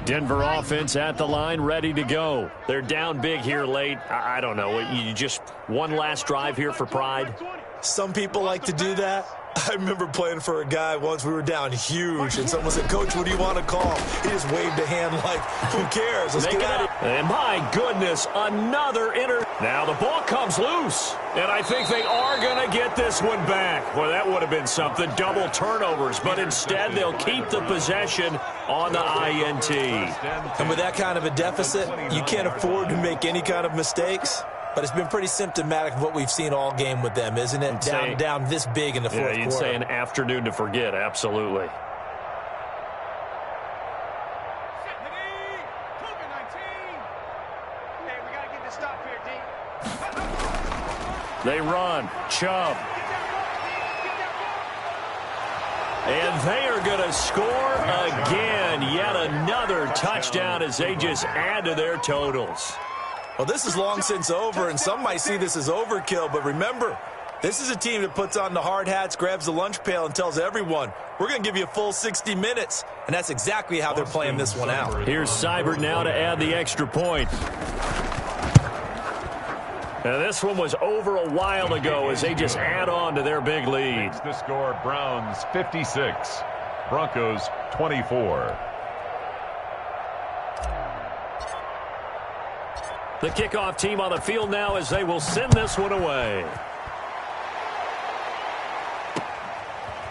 Denver offense at the line, ready to go. They're down big here late. I don't know. You just one last drive here for pride? Some people like to do that. I remember playing for a guy once. We were down huge, and someone said, "Coach, what do you want to call?" He just waved a hand like, who cares? Let's get at it. And my goodness, another Now the ball comes loose, and I think they are going to get this one back. Well, that would have been something, double turnovers, but instead they'll keep the possession on the INT. And with that kind of a deficit, you can't afford to make any kind of mistakes. But it's been pretty symptomatic of what we've seen all game with them, isn't it? Down this big in the fourth quarter. You'd say an afternoon to forget, absolutely. They run. Chubb. And they are going to score again. Yet another touchdown as they just add to their totals. Well, this is long since over, and some might see this as overkill. But remember, this is a team that puts on the hard hats, grabs the lunch pail, and tells everyone, we're going to give you a full 60 minutes. And that's exactly how they're playing this one out. Here's Seibert now to add the extra point. Now, this one was over a while ago as they just add on to their big lead. The score, Browns 56, Broncos 24. The kickoff team on the field now as they will send this one away.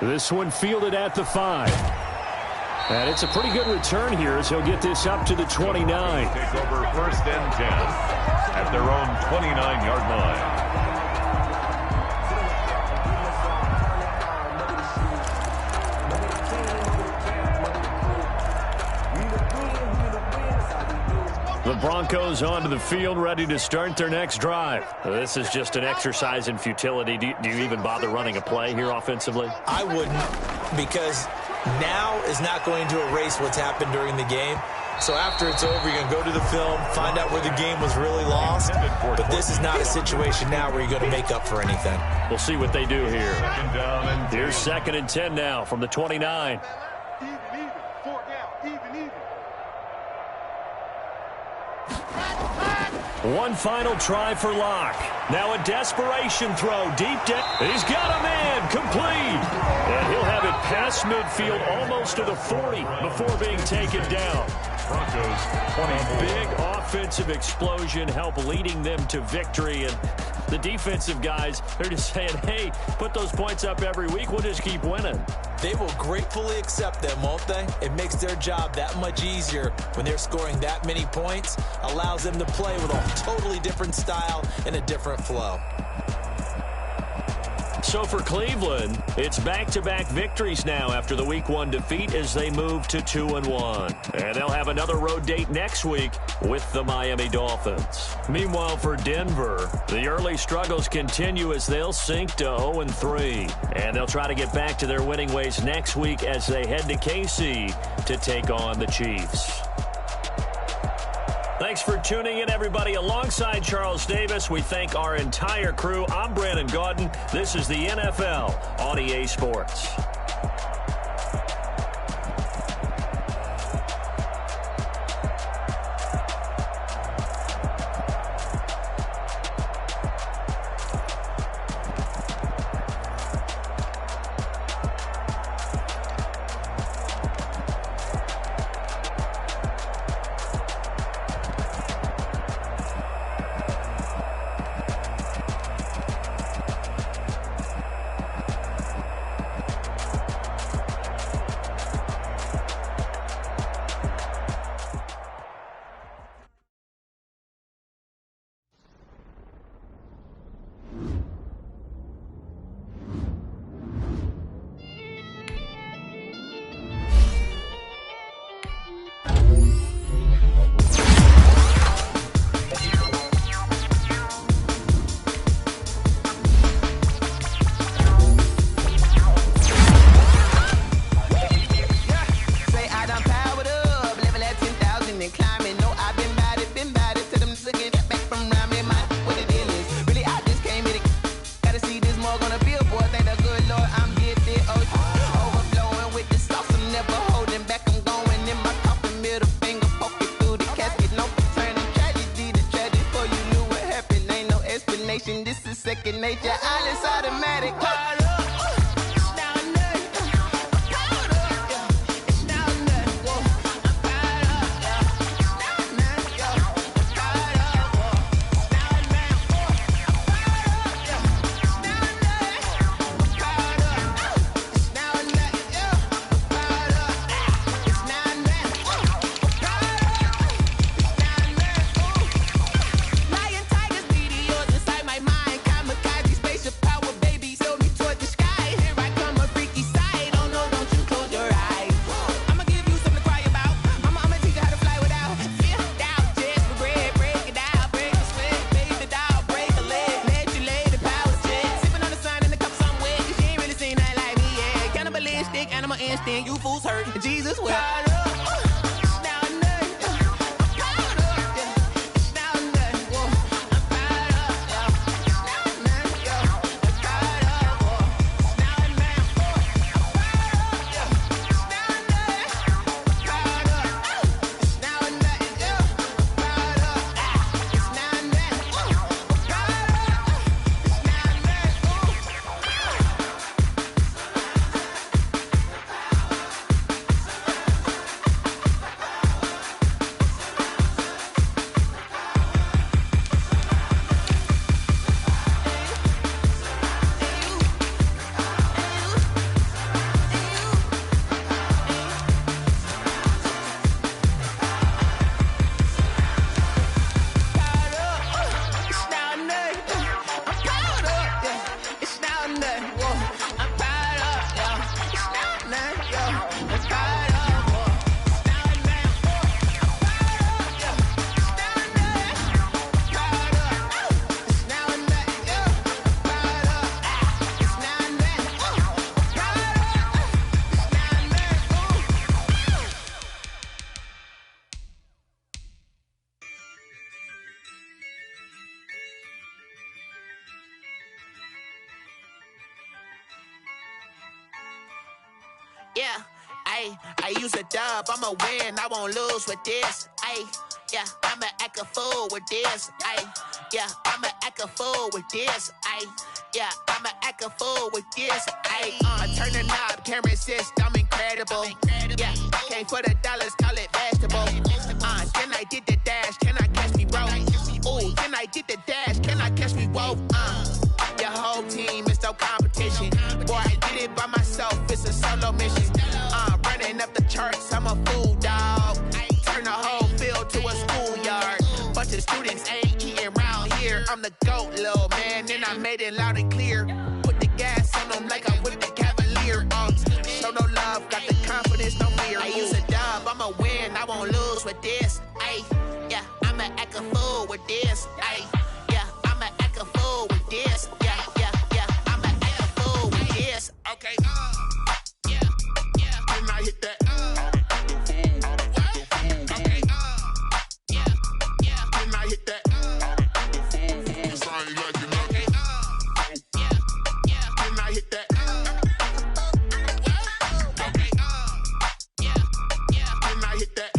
This one fielded at the 5. And it's a pretty good return here as he'll get this up to the 29. Take over first and 10 at their own 29-yard line. The Broncos onto the field, ready to start their next drive. This is just an exercise in futility. Do you even bother running a play here offensively? I wouldn't, because now is not going to erase what's happened during the game. So after it's over, you're going to go to the film, find out where the game was really lost. But this is not a situation now where you're going to make up for anything. We'll see what they do here. Here's 2nd and 10 now from the 29. One final try for Locke. Now a desperation throw deep down. He's got a man complete. And he'll have it past midfield almost to the 40 before being taken down. Broncos 20. A big offensive explosion help leading them to victory. And the defensive guys, they're just saying, hey, put those points up every week. We'll just keep winning. They will gratefully accept them, won't they? It makes their job that much easier when they're scoring that many points. Allows them to play with a totally different style and a different flow. So for Cleveland, it's back-to-back victories now after the Week 1 defeat as they move to 2-1. And they'll have another road date next week with the Miami Dolphins. Meanwhile, for Denver, the early struggles continue as they'll sink to 0-3. And they'll try to get back to their winning ways next week as they head to KC to take on the Chiefs. Thanks for tuning in, everybody. Alongside Charles Davis, we thank our entire crew. I'm Brandon Gaudin. This is the NFL on EA Sports. coordination. This is second nature. All is automatic. You fools hurt. Jesus will. Yeah, I use a dub, I'ma win, I won't lose with this. Yeah, I'ma act a fool with this. Yeah, I'ma act a fool with this. Yeah, I'ma act a fool with this. Turn the knob, camera assist, I'm incredible. Yeah, came for the dollars, call it vegetable. Then I did the dash, can I catch me, bro? Ooh, then I did the dash, can I catch me, whoa? Your whole team is no competition. Boy, I did it by myself, it's a solo mission. Running up the charts, I'm a fool, dog. Turn the whole field to a schoolyard. Bunch of students ain't eating round here. I'm the GOAT, little man, and I made it loud and clear. Put the gas on them like I'm with the Cavalier. Show no love, got the confidence, no fear. I use a dub, I'ma win, I won't lose with this. Yeah, I'ma act a fool with this. Yeah, I'ma act a fool with this. Yeah, I'ma act a fool with this. Okay, yeah, when I hit that. Okay, yeah, when I hit that. Sorry, like you know. Okay, yeah, when I hit that. Okay, yeah, when I hit that.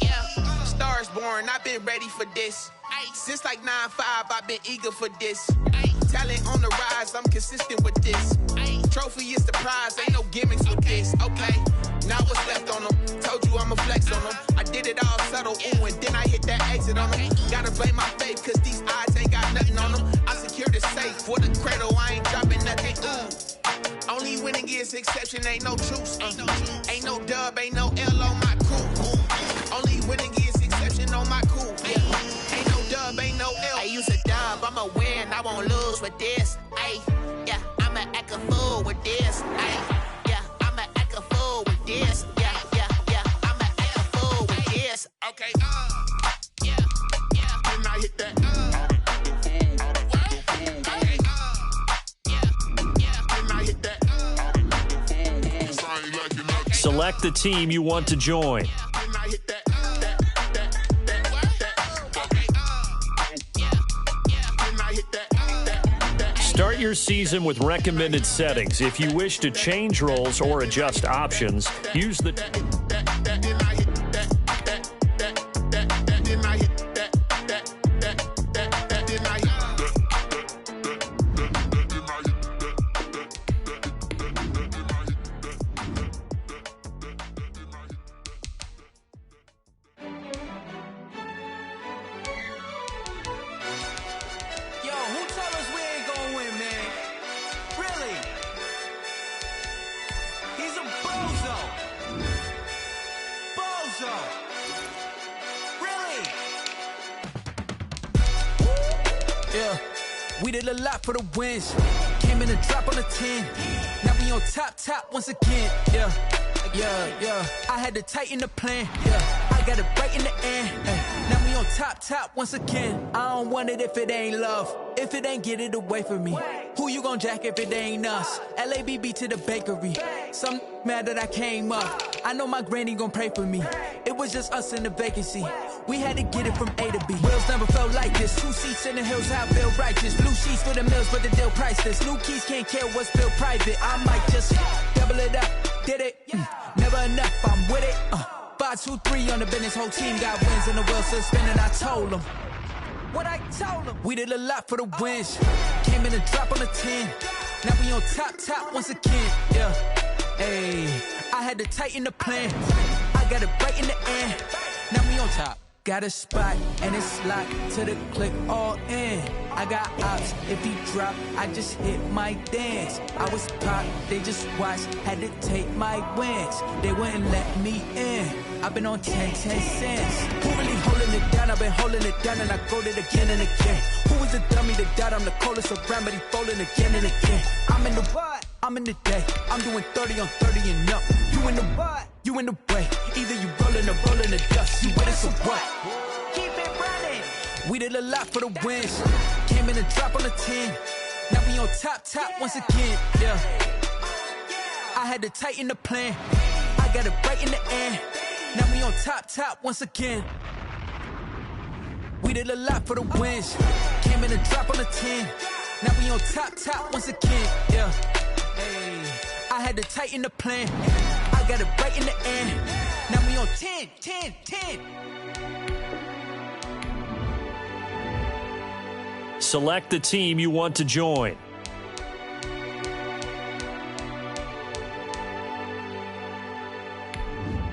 Yeah, stars born, I've been ready for this. Since like 9-5, I've been eager for this. Talent on the rise, I'm consistent with this. Trophy is the prize, ain't no gimmicks with this. Okay, now what's left on them? Told you I'ma flex on them. I did it all subtle, ooh, and then I hit that exit on them. Gotta blame my faith, cause these odds ain't got nothing on them. I secured the safe for the cradle, I ain't dropping nothing, ooh. Only winning is exception, ain't no truce. Ain't no dub, ain't no L on my crew. Only winning is exception on my cool. Ain't no dub, ain't no L. I use a dub, I'ma win, I won't lose with this. Yeah, I'ma act a fool with this. Yeah, I'ma act a fool with this. Yeah, I'ma act a fool with this. Okay, yeah, when I hit that. Okay, yeah, when I hit that. Select the team you want to join. When I hit that. Start your season with recommended settings. If you wish to change roles or adjust options, use the... Yeah, we did a lot for the wins. Came in a drop on the 10. Now we on top once again. Yeah. I had to tighten the plan. Yeah, I got it right in the end. Now we on top once again. I don't want it if it ain't love. If it ain't, get it away from me. Who you gon' jack if it ain't us? LABB to the bakery. Some mad that I came up. I know my granny gon' pray for me. It was just us in the vacancy. We had to get it from A to B. Wheels never felt like this. 2 seats in the hills, I feel righteous. Blue sheets for the mills, but the deal priceless. New keys can't care what's still private. I might just double it up. Did it? Never enough, I'm with it. 5, 2, 3 on the business. Whole team got wins and the wheels still spinning. I told them what I told them. We did a lot for the wins. Came in a drop on the 10. Now we on top once again. Yeah, hey, I had to tighten the plan. I got it right in the end. Now we on top. Got a spot and it's locked to the click all in. I got ops, if he drop, I just hit my dance. I was pop, they just watched, had to take my wins. They wouldn't let me in. I've been on 10 cents. Who really holding it down? I've been holding it down and I go it again and again. Who is the dummy to doubt? I'm the coldest around, but he folding again and again. I'm in the what? I'm in the day. I'm doing 30 on 30 and up. You in the what? You in the way. Either you rolling or rolling the dust. You with us or what? Keep it running. We did a lot for the wins. Came in a drop on the 10. Now we on top once again. Yeah. I had to tighten the plan. I got it right in the end. Now we on top once again. We did a lot for the wins. Came in a drop on the 10. Now we on top once again. Yeah. Hey, I had to tighten the plan. I got it right in the end. Now we on 10. Select the team you want to join.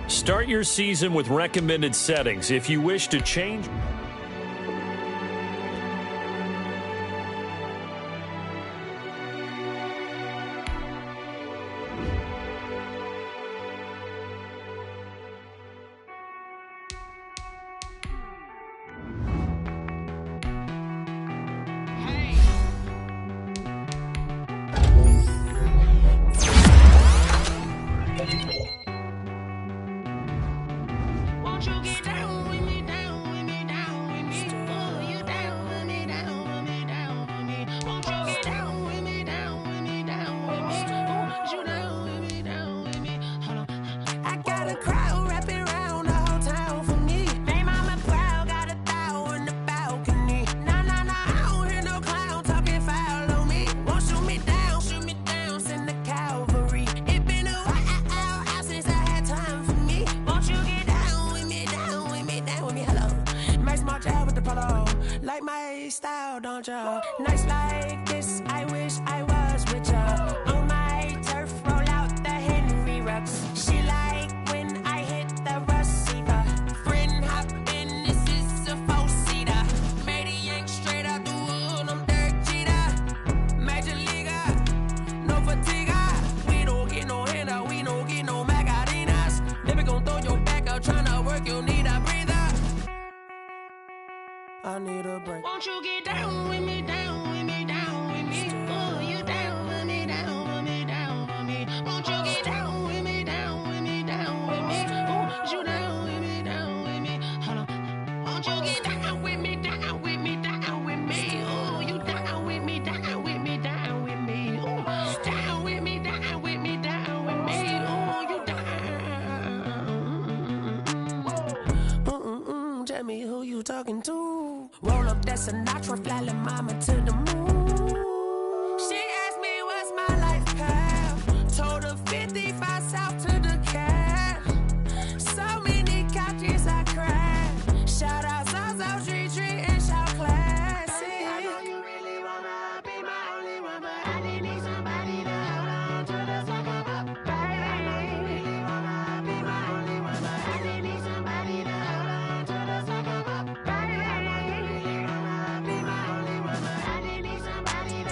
Start your season with recommended settings. If you wish to change... I need a break. Won't you get down with me, down with me, down with me? Ooh, you down with me, down with me, down with me. Won't you get down with me, down with me, down with me? Ooh, you down with me, down with me. Hold on. Won't you get down with me, down with me, down with me? Ooh, you down with me, down with me, down with me. Ooh, down with me, down with me, down with me. Ooh, you down. Tell me who you talking to. Roll up that Sinatra, fly la mama to the moon. She asked me what's my life path. Told her 55 south to the cab. So many couches I cried. Shout out South Street and shout classy. I know you really wanna be my only one, but I didn't need somebody to hold on to the second up. I know you really wanna be my only one, but I didn't need somebody to hold on to the second up. I know you really wanna be my only one, but I didn't need somebody to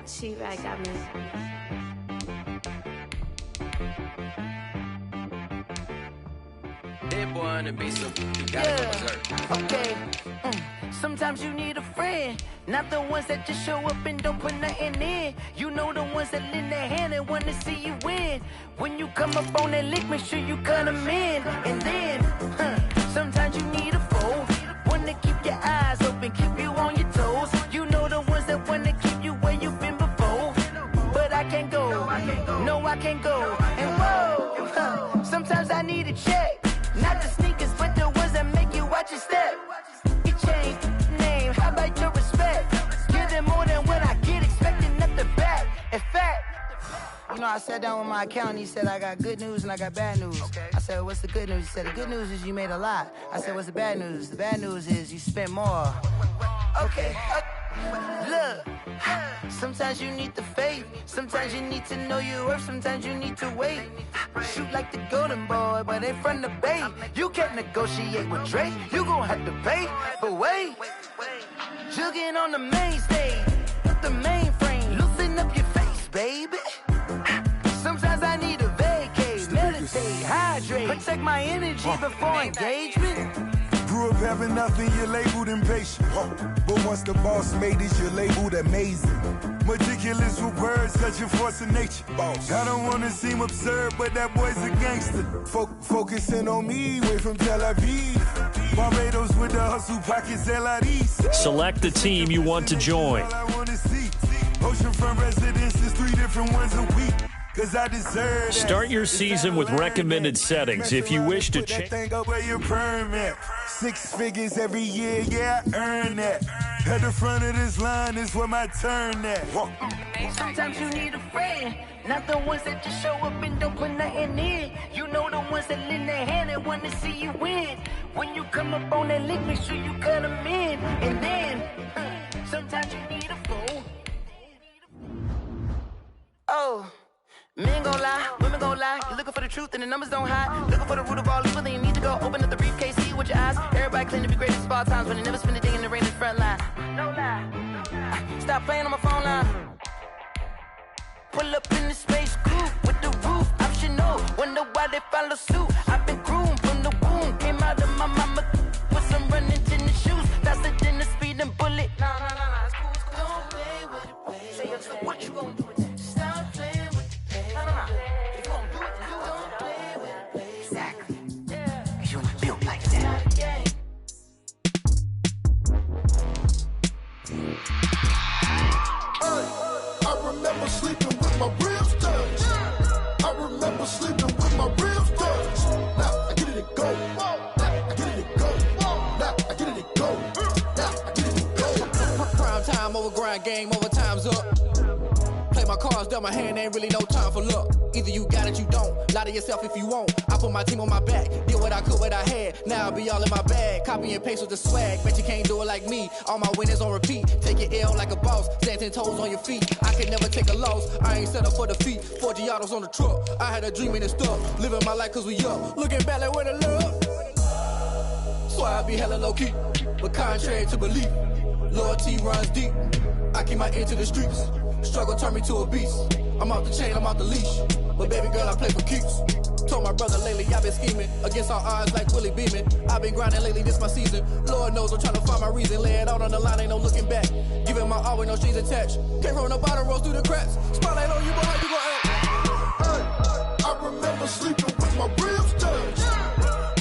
She-Rag got me. That boy on the beat, so you gotta go berserk. Okay. Sometimes you need a friend, not the ones that just show up and don't put nothing in. You know the ones that lend their hand and want to see you win. When you come up on that lick, make sure you cut them in. And then, sometimes you need a foe, one to keep your eyes open, keep you on your toes. You know the ones that want to keep you where you've been before. But I can't go, no I can't go. And whoa, sometimes I need a check, not the sneakers, but the ones that make you watch your step. You change name, how about your respect? Give them more than what I get, expecting nothing back. In fact, you know, I sat down with my accountant, he said I got good news and I got bad news. I said, what's the good news? He said, the good news is you made a lot. I said, what's the bad news? The bad news is you spent more. Okay, look, sometimes you need the faith, sometimes you need to know your worth, sometimes you need to wait. Shoot like the golden boy, but in front of the bay. You can't negotiate with Drake, you gon' have to pay. But wait, jugging on the main stage, with the mainframe, loosen up your face, baby. Sometimes I need a vacate, meditate, hydrate, protect my energy before engagement. Grew up having nothing, you're labeled impatient. But once the boss made it, you're labeled amazing. Meticulous with words, such a force of nature. I don't wanna seem absurd, but that boy's a gangster. Focusing on me, way from Tel Aviv. Barbados with the hustle pockets, LIDs. Select the team you want to join. Oceanfront residences, 3 different ones a week. Cause I deserve Start your season with recommended settings. If you wish to change, where your permit. 6 figures every year, yeah, I earn that. At the front of this line is where my turn at. Sometimes you need a friend, not the ones that just show up and don't put nothing in. You know the ones that lend their hand and want to see you win. When you come up on that lick, make sure you cut them in. And then, sometimes you need a fool. Oh. Men gon' lie, women gon' lie. You're looking for the truth and the numbers don't hide. Looking for the root of all evil, then you need to go open up the briefcase, see with your eyes. Everybody claim to be great at all times, but they never spend a day in the rain in the front line. No lie. Stop playing on my phone line. Pull up in the space coupe with the roof optional. Wonder why they follow suit. I've been groomed from the womb. Came out of my mama with some running tennis shoes. Faster than the speeding bullet. Nah, it's cool, it's cool. Don't play with it, play with it. What you gon' do with it? Stop playing with it. If you gon' do it, then you don't play with it. Exactly. Cause you're not built like that. I remember sleeping with my ribs touched. I remember sleeping with my ribs touched. Now I get it and go. Now I get it and go. Now I get it and go. Now I get it and go. Prime time over grind game, over time's up. Play my cards, dealt my hand, ain't really no time for luck. Either you got it, you don't. Lie to yourself if you won't. I put my team on my back, did what I could, what I had. Now I'll be all in my bag, copy and paste with the swag. Bet you can't do it like me. All my winners on repeat. Take your L like a boss, stand 10 toes on your feet. I can never take a loss. I ain't set up for defeat. 4 Giottos on the truck. I had a dream and it stuck. Living my life cause we up. Looking back like where the love. So I be hella low key, but contrary to belief, loyalty runs deep. I keep my ear to the streets. Struggle turned me to a beast. I'm off the chain, I'm off the leash. But baby girl, I play for keeps. Told my brother lately I've been scheming against all odds like Willie Beeman. I've been grinding lately, this my season. Lord knows I'm trying to find my reason. Lay it out on the line, ain't no looking back. Giving my all with no strings attached. Came from the bottom, rose through the cracks. Spotlight on you, boy, how you gon' act? I remember sleeping with my ribs touched.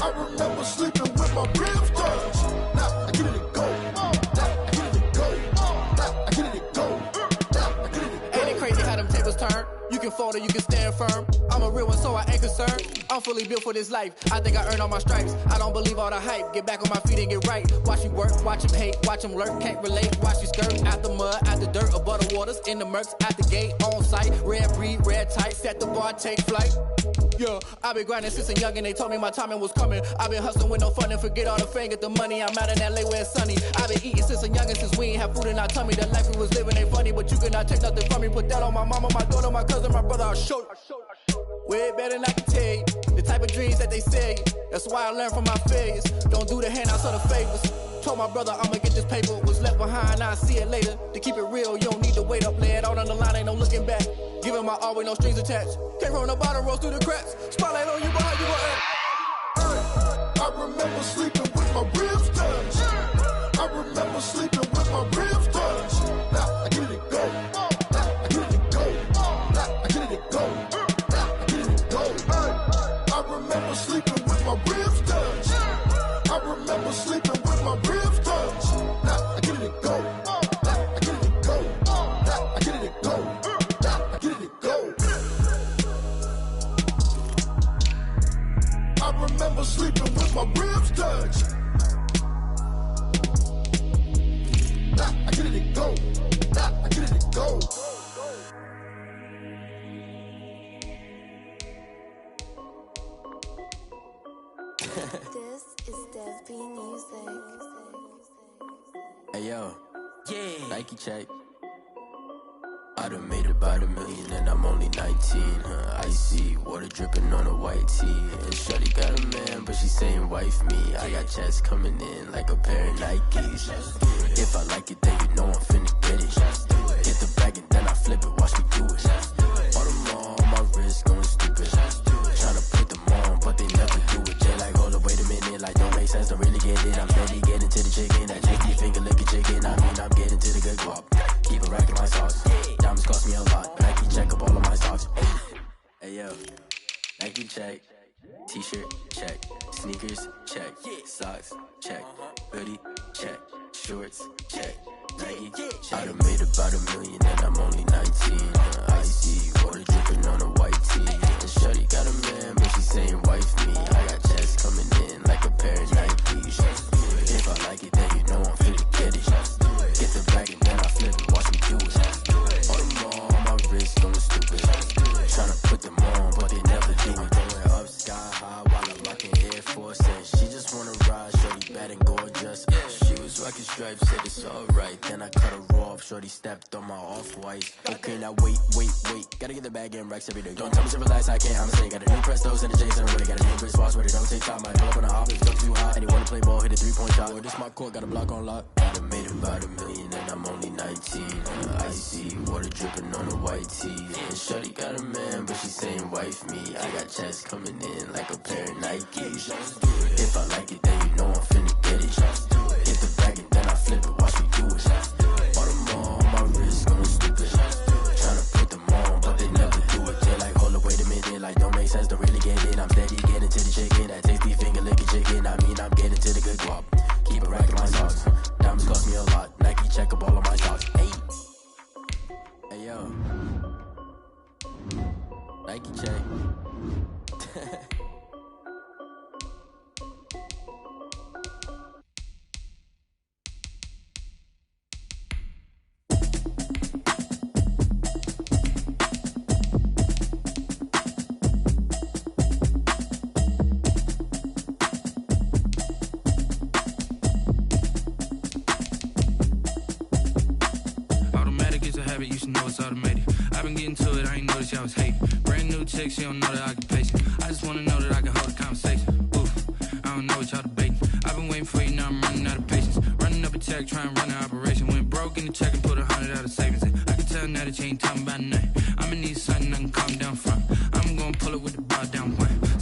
I remember sleeping with my ribs touched. Now I get it and go. Now I get it and go. Now I get it and go. Now I get it and go. Ain't it crazy how them tables turn? You can fold or you can stand firm. I'm a real one, so I ain't concerned. I'm fully built for this life. I think I earned all my stripes. I don't believe all the hype. Get back on my feet and get right. Watch you work, watch him hate, watch him lurk. Can't relate, watch you skirt. Out the mud, out the dirt, above the waters, in the murks, at the gate, on site. Red breed, red tight, set the bar, take flight. Yeah, I've been grinding since a youngin'. They told me my timing was coming. I've been hustling with no fun and forget all the fame, get the money. I'm out in LA where it's sunny. I've been eating since a youngin', since we ain't have food in our tummy. The life we was living ain't funny, but you cannot take nothing from me. Put that on my mama, my daughter, my cousin, my brother. I'll show you. Way better than I can tell you. The type of dreams that they say. That's why I learned from my failures. Don't do the handouts or the favors. Told my brother I'ma get this paper. Was left behind, I'll see it later. To keep it real, you don't need to wait up. Lay it out on the line, ain't no looking back. Giving my all with no strings attached. Came from the bottom, rose through the cracks. Spotlight on you, boy, how you gon' act? I remember sleeping with my ribs touched. I remember sleeping with my ribs touched. Now I get it and go. Now I get it and go. Now I get it and go. Now I get it and go. I remember sleeping with my ribs touched. I remember sleeping with my ribs touched. Now I get it and go. Now I get it and go. Now I get it and go. Now I get it and go. I remember sleeping with my ribs touched. Now I get it and go. Now I get it and go. This is Desby Music. Hey yo, yeah. Nike check. I done made about $1 million and I'm only 19. Icy water dripping on a white tee. And shorty got a man, but she saying wife me. I got checks coming in like a pair of Nikes. If I like it, then you know I'm finna get it. Get the bag and then I flip it, watch me do it. All them on my wrist going stupid. Tryna put them on, but they never do it. Jay like, hold up, wait a minute, like don't make sense, don't really get it. I'm steady getting to the chicken, that chicky finger licking chicken. I mean, I'm getting to the good guap. Keep a rack in my socks. Diamonds cost me a lot. Nike check up all of my socks. Hey yo, Nike check. T-shirt check. Sneakers check. Socks check. Hoodie check. Shorts check. Nike check. I done made about $1 million and I'm only 19. Icy water dripping on a white tee. And shorty got a man, but she saying wife me. I got checks coming in like a pair of Nikes. If I like it, then you know I'm finna get it. Get the bag and then I flip it, watch me do it. All them on my wrist going stupid. Tryna put them on, but they never do it. Going up sky high while I'm rocking Air Force. And she just wanna ride, shorty bad and gorgeous. She was rocking stripes, said it's alright. Then I cut her off, shorty stepped on my off-white. Okay, now wait. Gotta get the bag and racks every day. Don't tell me to relax, I can't, I'ma say. Got a new Prestos and a J's and a Ray. Got a new Chris Boss, but it don't take time. I pull up on the hop, it's too hot. And he wanna play ball, hit a 3-point shot. Boy, this my court, got a block on lock. I done made about $1 million and I'm only 19. Icy water dripping on a white tee. And shorty got a man, but she saying wife me. I got checks coming in like a pair of Nikes. If I like it, then you know I'm finna get it. Get the bag and then I flip it, watch me do it. All them on my wrist going stupid. Tryna put them on, but they never do it. They like, hold up, wait a minute, like don't make sense, don't really get it. I'm steady getting to the chicken, that tasty finger licking chicken. I mean, I'm getting to the good guap. Keep a rack in my socks. Diamonds cost me a lot. Nike check up all of my socks. Hey yo, Nike check. You should know it's automated. I've been getting to it, I ain't noticed y'all was hating. Brand new chick, she don't know the occupation. I just wanna know that I can hold a conversation. Oof, I don't know what y'all debating. I've been waiting for you, now I'm running out of patience. Running up a check, trying to run an operation. Went broke in the check and put 100 out of savings in. I can tell now that you ain't talking about nothing. I'ma need something I can calm down from. I'm gonna pull it with the bar down one.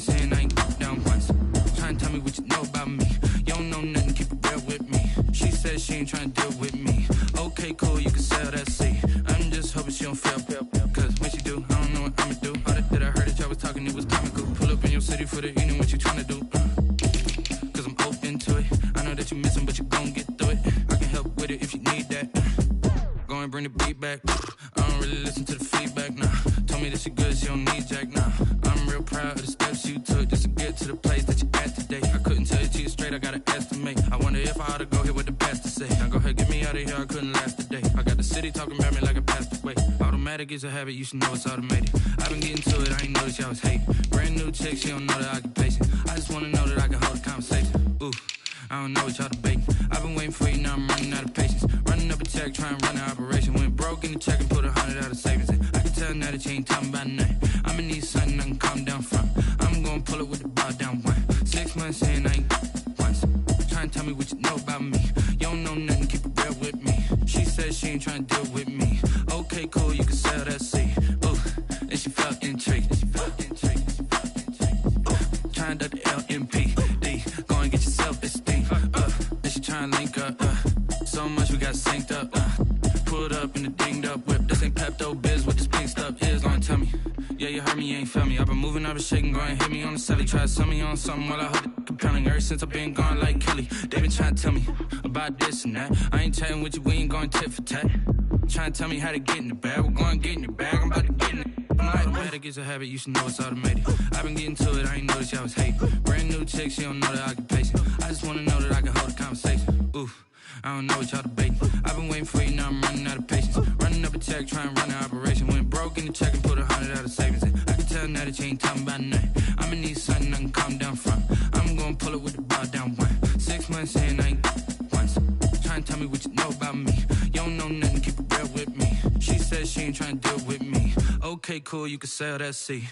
months in, I ain't down once. Trying to tell me what you know about me. You don't know nothing, keep it real with me. She said she ain't trying to deal with me. Okay, cool, you can sell that seat. I'm just hoping she don't fail. Cause when she do, I don't know what I'ma do. All that I heard that y'all was talking, it was comical. Pull up in your city for the evening, what you trying to do? Cause I'm open to it. I know that you missing, but you gon' get through it. I can help with it if you need that. Go and bring the beat back. I don't really listen to the feedback, nah. Told me that she good, she don't need jack, nah. I'm real proud of the steps you took just to get to the place that you at today. I couldn't tell you to you straight, I gotta estimate. I wonder if I ought to go here with the best to say. Now go ahead, get me out of here, I couldn't last a day. I got the city talking about me like I passed away. Automatic is a habit, you should know it's automated. I've been getting to it, I ain't noticed y'all was hating. Brand new chick, she don't know the occupation. I just wanna know that I can hold a conversation. Ooh, I don't know what y'all debating. I've been waiting for you, now I'm running out of patience. Running up a check, trying to run an operation. Went broke in the check and put 100 out of savings in. I can tell now that you ain't talking about nothing. I'ma need something I can calm down from. I'm gonna pull it with the bar down one. 6 months in, I ain't once. Trying to tell me what you know about me. You don't know nothing, keep it real with me. She said she ain't trying to deal with me. Okay, cool, you can sell that seat. Ooh, and she felt intrigued. Trying to duck the LMP. Go and get your self-esteem. And she trying to link up. So much we got synced up. Pulled up in the dinged up whip. This ain't Pepto-Biz, what this pink stuff is. Gonna tell me. Yeah, you heard me, you ain't felt me. I've been moving, I've been shaking, go and hit me on the celly. Try to sell me on something while I hold it compelling. Ever since I've been gone like Kelly, they been trying to tell me about this and that. I ain't chatting with you, we ain't going tit for tat. Trying to tell me how to get in the bag. We're going to get in the bag, I'm about to get in it. Automatic is a habit, you should know it's automated. I've been getting to it, I ain't noticed y'all was hating. Brand new chick, she don't know the occupation. I just wanna know that I can hold a conversation. Ooh, I don't know what y'all debating. I've been waiting for you, now I'm running out of patience. Running up a check, trying to run an operation. Went broke in the check and put 100 out of savings in. I can tell now that you ain't talking about nothing. I'ma need something I can calm down from. I'm gonna pull it with the bar down one. 6 months in, I ain't once. Trying to tell me what you know about me. You don't know nothing, keep it real with me. She said she ain't trying to deal with me. Okay, cool, you can sell that seat.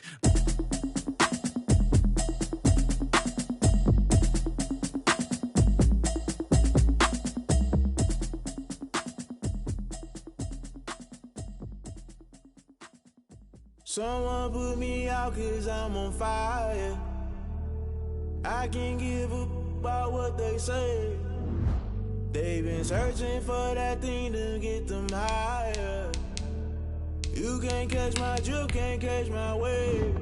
Someone put me out cause I'm on fire. I can't give a about what they say. They've been searching for that thing to get them higher. You can't catch my drift, can't catch my wave.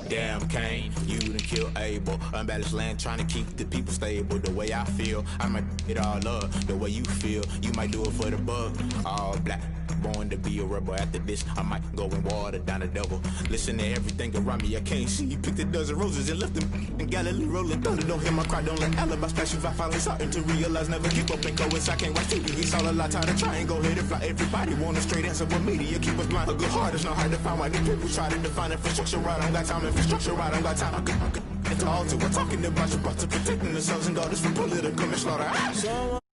Damn Kane, you done kill Abel. Unbalanced land trying to keep the people stable. The way I feel, I might it all up. The way you feel, you might do it for the bug. All black, born to be a rebel. After this, I might go and water down the devil. Listen to everything around me, I can't see. Picked a dozen roses and left them in Galilee rolling thunder. Don't hear my cry, don't let alibi splash. If I finally starting to realize, never keep up and go as I can't watch TV. It's all a lot, time to try and go ahead and fly. Everybody want a straight answer, but media keep us blind. A good heart is not hard to find. Why the people try to define infrastructure right? I don't got time, infrastructure right, I don't got time. I could it's all to we're talking about you, about to protecting themselves and daughters from political slaughter.